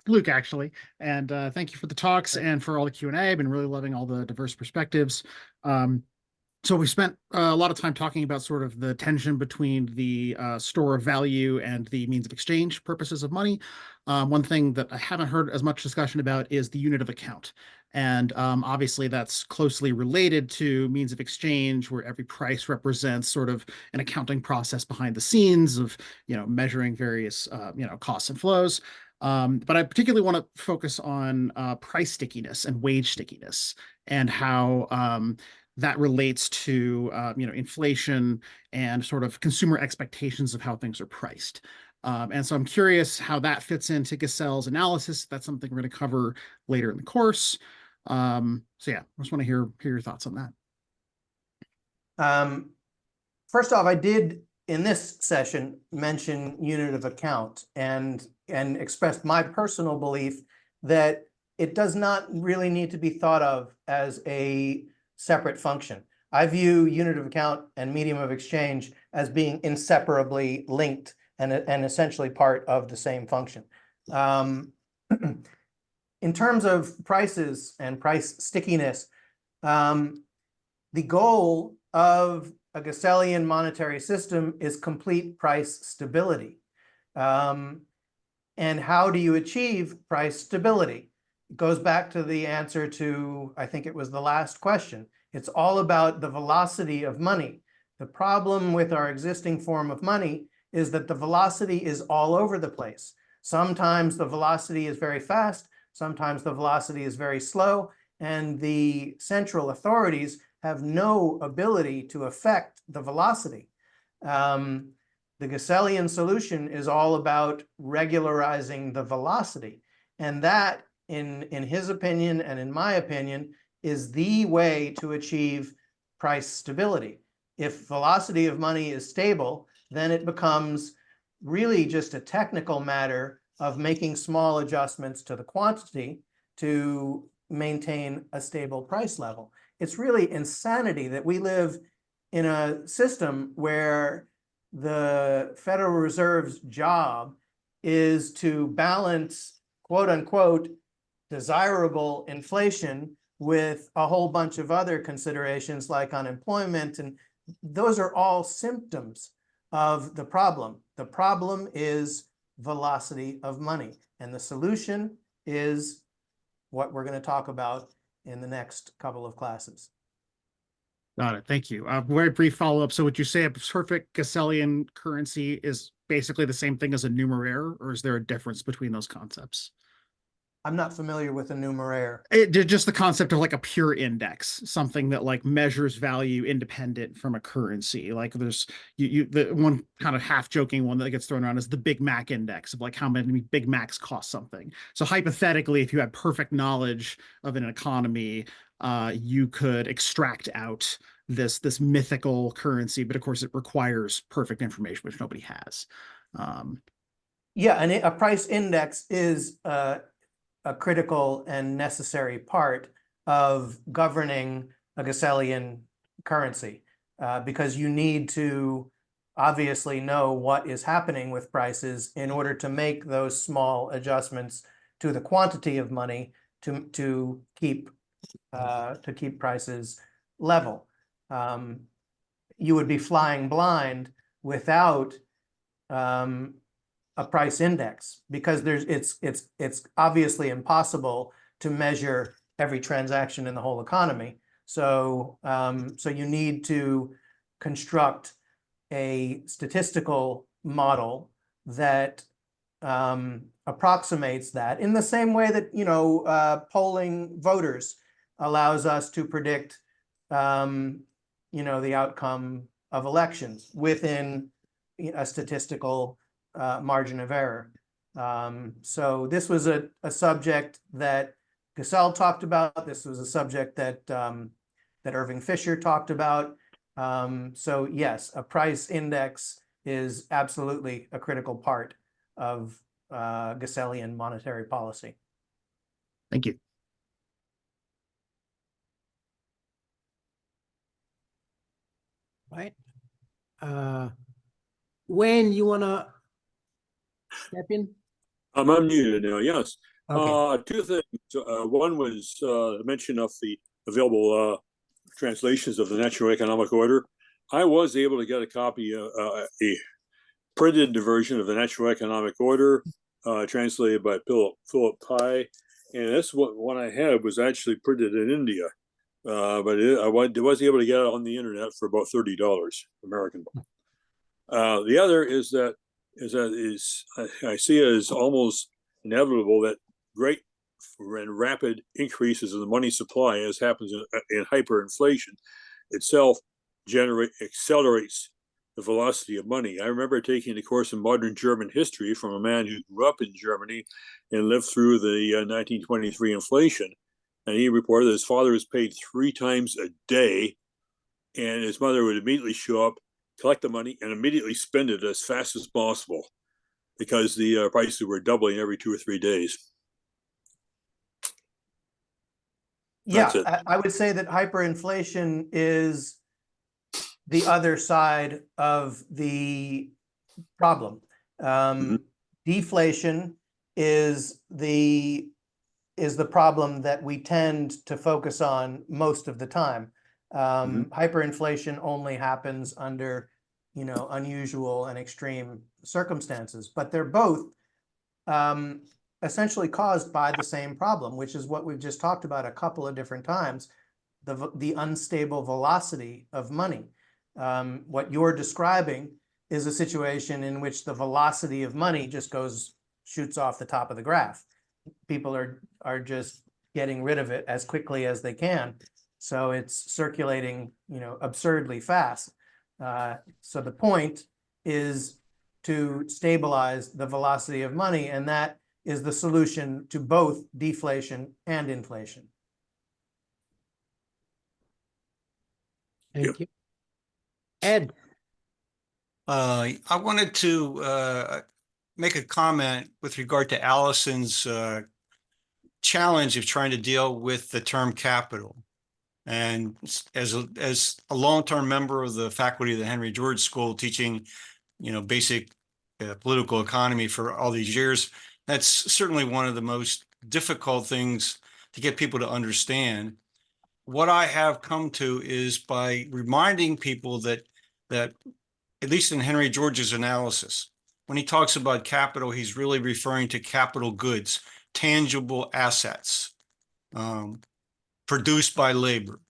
Speaker 11: Luke, actually. And thank you for the talks and for all the Q&A. I've been really loving all the diverse perspectives. So we spent a lot of time talking about sort of the tension between the store of value and the means of exchange purposes of money. One thing that I haven't heard as much discussion about is the unit of account. And obviously that's closely related to means of exchange, where every price represents sort of an accounting process behind the scenes of, you know, measuring various, you know, costs and flows. But I particularly want to focus on price stickiness and wage stickiness and how that relates to you know, inflation and sort of consumer expectations of how things are priced. And so I'm curious how that fits into Gesell's analysis. That's something we're going to cover later in the course. So yeah, I just want to hear your thoughts on that.
Speaker 1: First off, I did in this session mention unit of account and expressed my personal belief that it does not really need to be thought of as a separate function. I view unit of account and medium of exchange as being inseparably linked and essentially part of the same function. In terms of prices and price stickiness, the goal of a Gesellian monetary system is complete price stability. And how do you achieve price stability? It goes back to the answer to, I think it was the last question. It's all about the velocity of money. The problem with our existing form of money is that the velocity is all over the place. Sometimes the velocity is very fast, sometimes the velocity is very slow, and the central authorities have no ability to affect the velocity. The Gesellian solution is all about regularizing the velocity, and that, in his opinion and in my opinion, is the way to achieve price stability. If velocity of money is stable, then it becomes really just a technical matter of making small adjustments to the quantity to maintain a stable price level. It's really insanity that we live in a system where the Federal Reserve's job is to balance, quote unquote, desirable inflation with a whole bunch of other considerations like unemployment, and those are all symptoms of the problem. The problem is velocity of money, and the solution is what we're going to talk about in the next couple of classes.
Speaker 11: Got it. Thank you. Very brief follow-up. So would you say a perfect Gesellian currency is basically the same thing as a numeraire, or is there a difference between those concepts?
Speaker 1: I'm not familiar with a numeraire.
Speaker 11: Just the concept of like a pure index, something that like measures value independent from a currency. Like there's the one kind of half joking one that gets thrown around is the Big Mac index of like how many Big Macs cost something. So hypothetically, if you had perfect knowledge of an economy, you could extract out this mythical currency, but of course it requires perfect information, which nobody has.
Speaker 1: Yeah, and a price index is a critical and necessary part of governing a Gessellian currency, because you need to obviously know what is happening with prices in order to make those small adjustments to the quantity of money to keep prices level. You would be flying blind without a price index, because it's obviously impossible to measure every transaction in the whole economy. So so you need to construct a statistical model that approximates that in the same way that, you know, polling voters allows us to predict you know, the outcome of elections within a statistical margin of error. So this was a subject that Gesell talked about. This was a subject that that Irving Fisher talked about. So yes, a price index is absolutely a critical part of Gessellian monetary policy.
Speaker 11: Thank you.
Speaker 2: Right. Wayne, you wanna step in?
Speaker 12: I'm unmuted now, yes.
Speaker 2: Okay.
Speaker 12: Two things. One was mention of the available translations of the Natural Economic Order. I was able to get a copy, a printed version of the Natural Economic Order, translated by Philip Pye. And this one I had was actually printed in India. But I was able to get it on the internet for about $30 American. The other is that I see it as almost inevitable that great and rapid increases in the money supply, as happens in hyperinflation itself, accelerates the velocity of money. I remember taking a course in modern German history from a man who grew up in Germany and lived through the 1923 inflation. And he reported that his father was paid 3 times a day, and his mother would immediately show up, collect the money, and immediately spend it as fast as possible, because the prices were doubling every 2 or 3 days.
Speaker 1: Yeah, I would say that hyperinflation is the other side of the problem. Deflation is the problem that we tend to focus on most of the time. Hyperinflation only happens under, you know, unusual and extreme circumstances, but they're both essentially caused by the same problem, which is what we've just talked about a couple of different times, the unstable velocity of money. What you're describing is a situation in which the velocity of money just shoots off the top of the graph. People are just getting rid of it as quickly as they can. So it's circulating, you know, absurdly fast. So the point is to stabilize the velocity of money, and that is the solution to both deflation and inflation.
Speaker 2: Thank you. Ed.
Speaker 6: I wanted to make a comment with regard to Allison's challenge of trying to deal with the term capital. And as a long-term member of the faculty of the Henry George School, teaching, you know, basic political economy for all these years, that's certainly one of the most difficult things to get people to understand. What I have come to is by reminding people that at least in Henry George's analysis, when he talks about capital, he's really referring to capital goods, tangible assets produced by labor.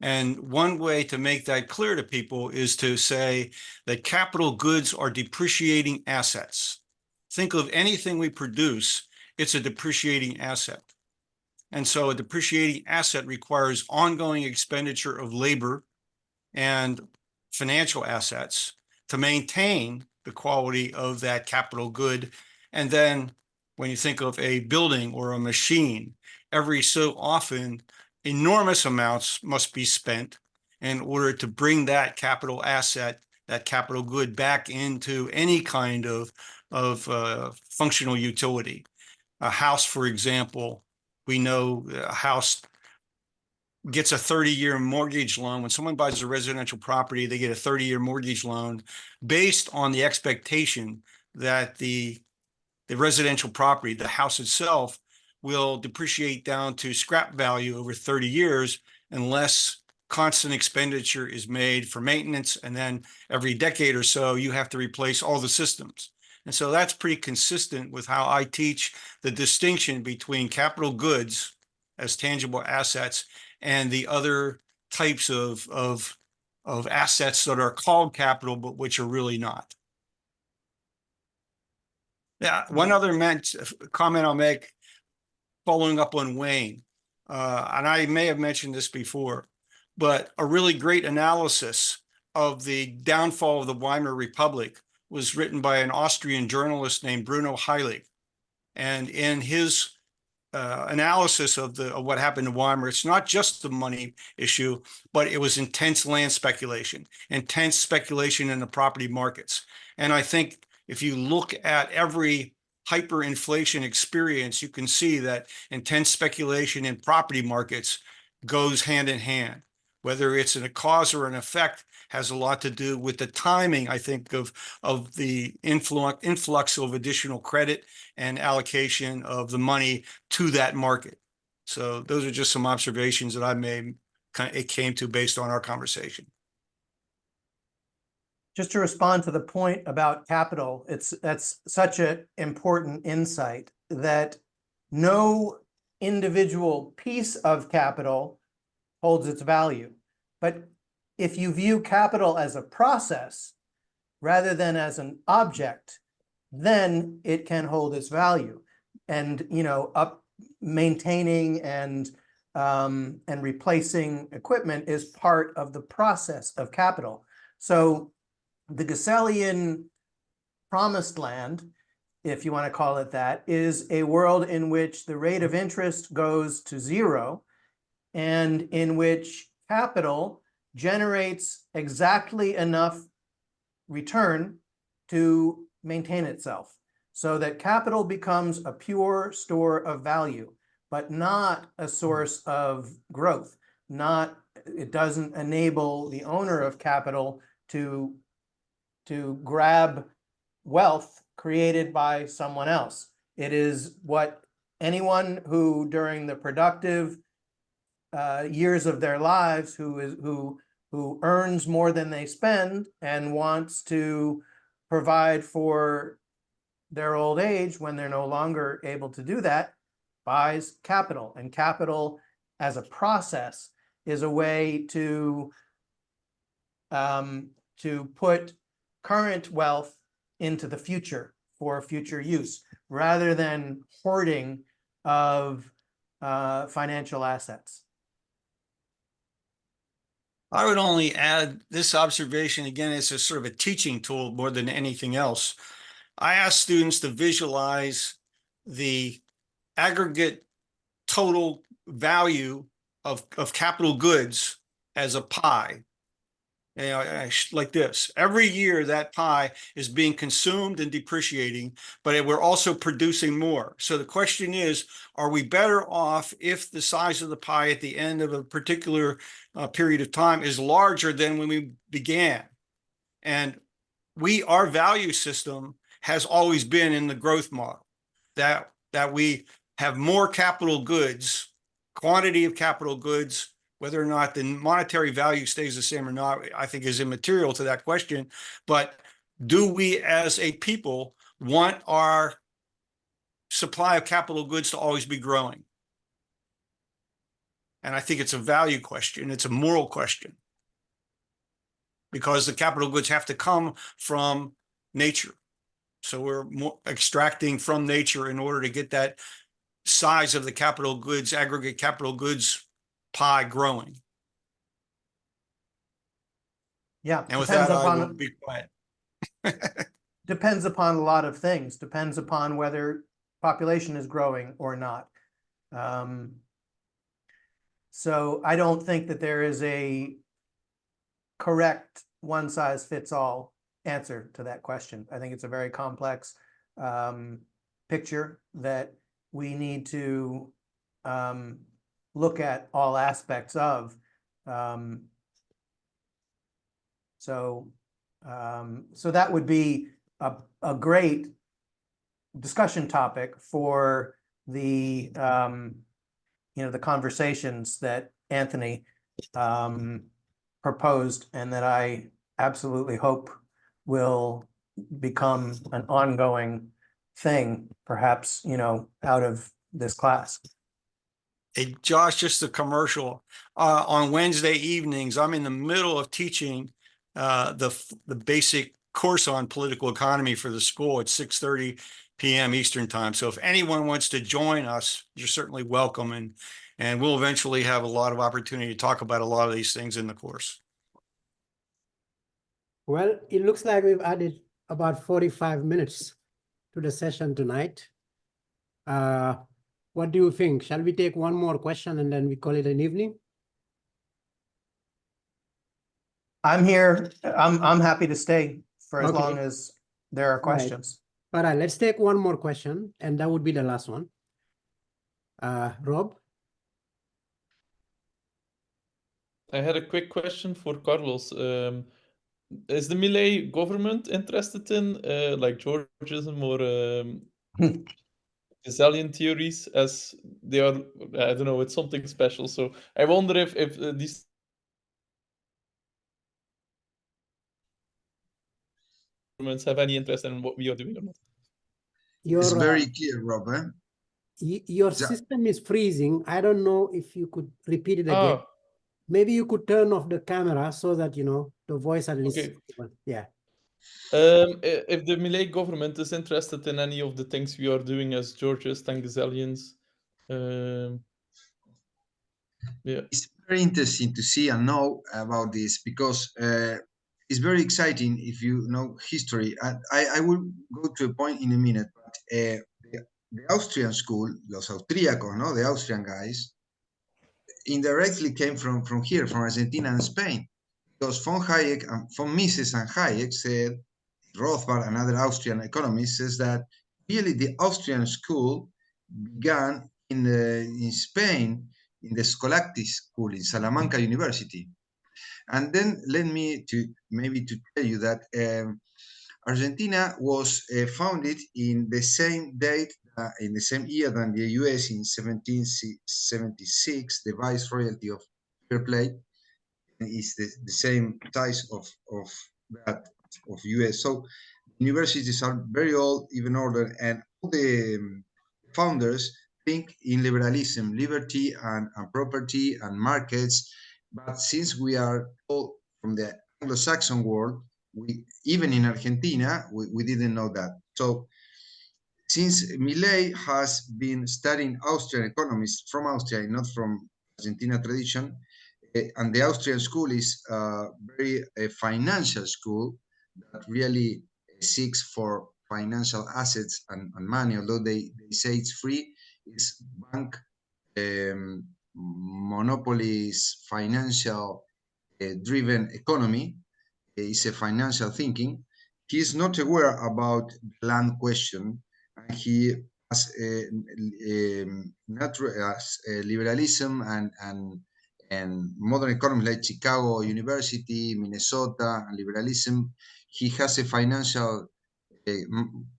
Speaker 6: And one way to make that clear to people is to say that capital goods are depreciating assets. Think of anything we produce it's a depreciating asset. And so a depreciating asset requires ongoing expenditure of labor and financial assets to maintain the quality of that capital good. And then when you think of a building or a machine, every so often, enormous amounts must be spent in order to bring that capital asset, that capital good, back into any kind of functional utility. A house, for example, we know a house gets a 30-year mortgage loan. When someone buys a residential property, they get a 30-year mortgage loan based on the expectation that the residential property, the house itself, will depreciate down to scrap value over 30 years unless constant expenditure is made for maintenance. And then every decade or so, you have to replace all the systems. And so that's pretty consistent with how I teach the distinction between capital goods as tangible assets and the other types of assets that are called capital, but which are really not. Yeah, one other comment I'll make, following up on Wayne, and I may have mentioned this before, but a really great analysis of the downfall of the Weimar Republic was written by an Austrian journalist named Bruno Heilig. And in his analysis of what happened to Weimar, it's not just the money issue, but it was intense land speculation, intense speculation in the property markets. And I think if you look at every hyperinflation experience, you can see that intense speculation in property markets goes hand in hand. Whether it's a cause or an effect has a lot to do with the timing, I think, of the influx of additional credit and allocation of the money to that market. So those are just some observations that I made, it came to based on our conversation.
Speaker 1: Just to respond to the point about capital, that's such an important insight that no individual piece of capital holds its value. But if you view capital as a process rather than as an object, then it can hold its value. And maintaining and replacing equipment is part of the process of capital. So the Gesellian promised land, if you want to call it that, is a world in which the rate of interest goes to zero and in which capital generates exactly enough return to maintain itself, so that capital becomes a pure store of value, but not a source of growth. It doesn't enable the owner of capital to grab wealth created by someone else. It is what anyone who during the productive years of their lives who earns more than they spend and wants to provide for their old age when they're no longer able to do that, buys capital. And capital as a process is a way to put current wealth into the future for future use, rather than hoarding of financial assets.
Speaker 6: I would only add this observation, again, it's a sort of a teaching tool more than anything else. I ask students to visualize the aggregate total value of capital goods as a pie. Like this. Every year that pie is being consumed and depreciating, but we're also producing more. So the question is, are we better off if the size of the pie at the end of a particular period of time is larger than when we began? And our value system has always been in the growth model, that we have more capital goods, quantity of capital goods. Whether or not the monetary value stays the same or not, I think is immaterial to that question. But do we as a people want our supply of capital goods to always be growing? And I think it's a value question. It's a moral question. Because the capital goods have to come from nature. So we're extracting from nature in order to get that size of the capital goods, aggregate capital goods pie growing.
Speaker 1: Yeah,
Speaker 6: And with
Speaker 1: depends
Speaker 6: that, I
Speaker 1: upon
Speaker 6: will be quiet.
Speaker 1: depends upon a lot of things. Depends upon whether population is growing or not. So I don't think that there is a correct one-size-fits-all answer to that question. I think it's a very complex picture that we need to look at all aspects of. So that would be a great discussion topic for the the conversations that Anthony proposed, and that I absolutely hope will become an ongoing thing, perhaps, out of this class.
Speaker 6: Hey, Josh, just a commercial. On Wednesday evenings, I'm in the middle of teaching the basic course on political economy for the school at 6:30 p.m. Eastern time. So if anyone wants to join us, you're certainly welcome. And we'll eventually have a lot of opportunity to talk about a lot of these things in the course.
Speaker 2: Well, it looks like we've added about 45 minutes to the session tonight. What do you think? Shall we take one more question and then we call it an evening?
Speaker 1: I'm here. I'm happy to stay for as
Speaker 2: Okay.
Speaker 1: long as there are questions.
Speaker 2: All right, let's take one more question, and that would be the last one. Rob?
Speaker 5: I had a quick question for Carlos. Is the Milei government interested in like Georgism or Gesellian theories, as they are? I don't know. It's something special. So I wonder if these governments have any interest in what we are doing or not.
Speaker 3: It's very clear, Robert.
Speaker 2: Your system is freezing. I don't know if you could repeat it again.
Speaker 5: Ah.
Speaker 2: Maybe you could turn off the camera so that, the voice at least.
Speaker 5: Okay.
Speaker 2: Yeah.
Speaker 5: If the Milei government is interested in any of the things we are doing as Georgists and Gesellians, yeah.
Speaker 3: It's very interesting to see and know about this, because it's very exciting if you know history. I will go to a point in a minute, but the Austrian school, los austríacos, no, the Austrian guys, indirectly came from here, from Argentina and Spain, because von Hayek and von Mises and Hayek said, Rothbard, another Austrian economist, says that really the Austrian school began in Spain, in the Scholastic School in Salamanca University. And then let me to tell you that Argentina was founded in the same date, in the same year than the US, in 1776. The Viceroyalty of River Plate is the same size of that of US. So universities are very old, even older, and all the founders think in liberalism, liberty and property and markets. But since we are all from the Anglo-Saxon world, even in Argentina, we didn't know that. So since Milei has been studying Austrian economists from Austria, not from Argentina tradition, and the Austrian school is very financial school that really seeks for financial assets and money, although they say it's free. It's bank monopolies, financial driven economy. It's a financial thinking. He is not aware about the land question, and he has liberalism and modern economy like Chicago University, Minnesota, and liberalism. He has a financial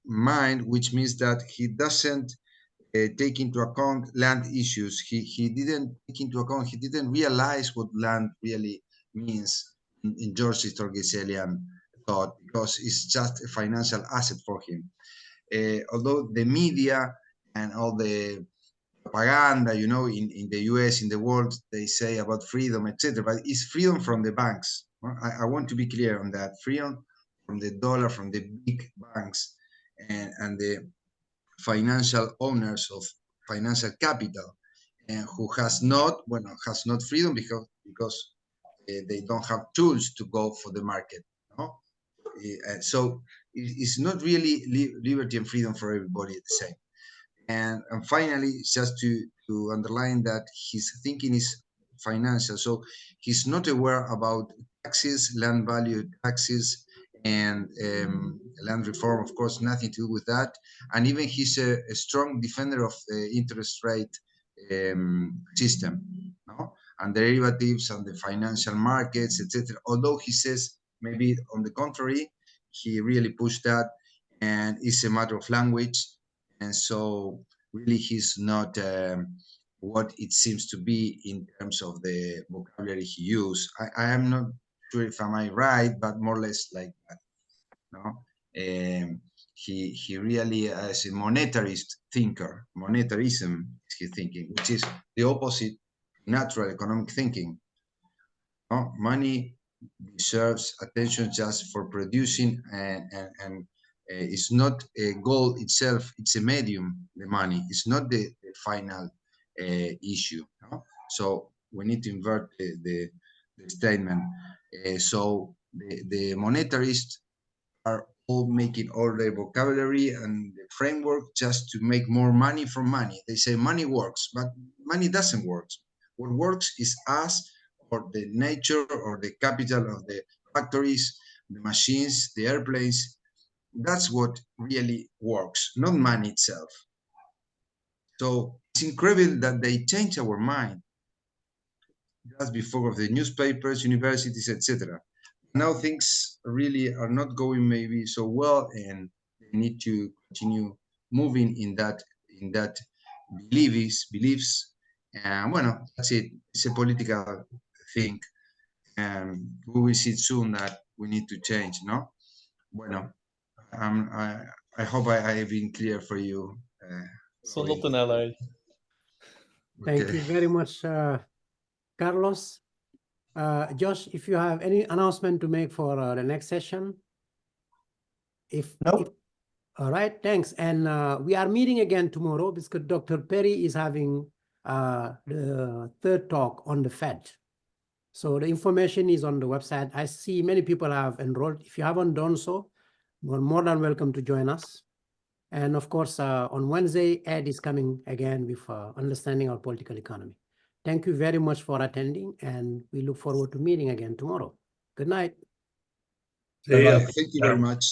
Speaker 3: mind, which means that he doesn't take into account land issues. He didn't take into account, he didn't realize what land really means in George Gessellian thought, because it's just a financial asset for him. Although the media and all the propaganda, in the US, in the world, they say about freedom, etc., but it's freedom from the banks. I want to be clear on that. Freedom from the dollar, from the big banks. and the financial owners of financial capital, and who has not freedom because they don't have tools to go for the market. No? So it's not really liberty and freedom for everybody the same. And finally, just to underline that his thinking is financial, so he's not aware about taxes, land value taxes, and land reform, of course, nothing to do with that. And even he's a strong defender of the interest rate system, no? And derivatives and the financial markets, etc. Although he says maybe on the contrary, he really pushed that, and it's a matter of language. And so really he's not what it seems to be in terms of the vocabulary he used. I am not sure if am I right, but more or less like that. No? He really is a monetarist thinker. Monetarism is his thinking, which is the opposite natural economic thinking. No? Money deserves attention just for producing, and it's not a goal itself, it's a medium, the money. It's not the final issue. No? So we need to invert the statement. So the monetarists are all making all their vocabulary and the framework just to make more money from money. They say money works, but money doesn't work. What works is us, or the nature, or the capital of the factories, the machines, the airplanes. That's what really works, not money itself. So it's incredible that they change our mind just before of the newspapers, universities, etc. Now things really are not going maybe so well, and they need to continue moving in that beliefs. And well, that's it. It's a political thing, and we will see soon that we need to change. No, bueno, I hope I have been clear for you.
Speaker 5: So not an ally.
Speaker 2: Thank
Speaker 3: Okay.
Speaker 2: you very much, Carlos. Josh, if you have any announcement to make for the next session.
Speaker 1: Nope.
Speaker 2: All right, thanks. And we are meeting again tomorrow because Dr. Perry is having the third talk on the Fed. So the information is on the website. I see many people have enrolled. If you haven't done so, you're more than welcome to join us. And of course, on Wednesday, Ed is coming again with understanding our political economy. Thank you very much for attending, and we look forward to meeting again tomorrow. Good night.
Speaker 4: See ya.
Speaker 3: Thank you very much.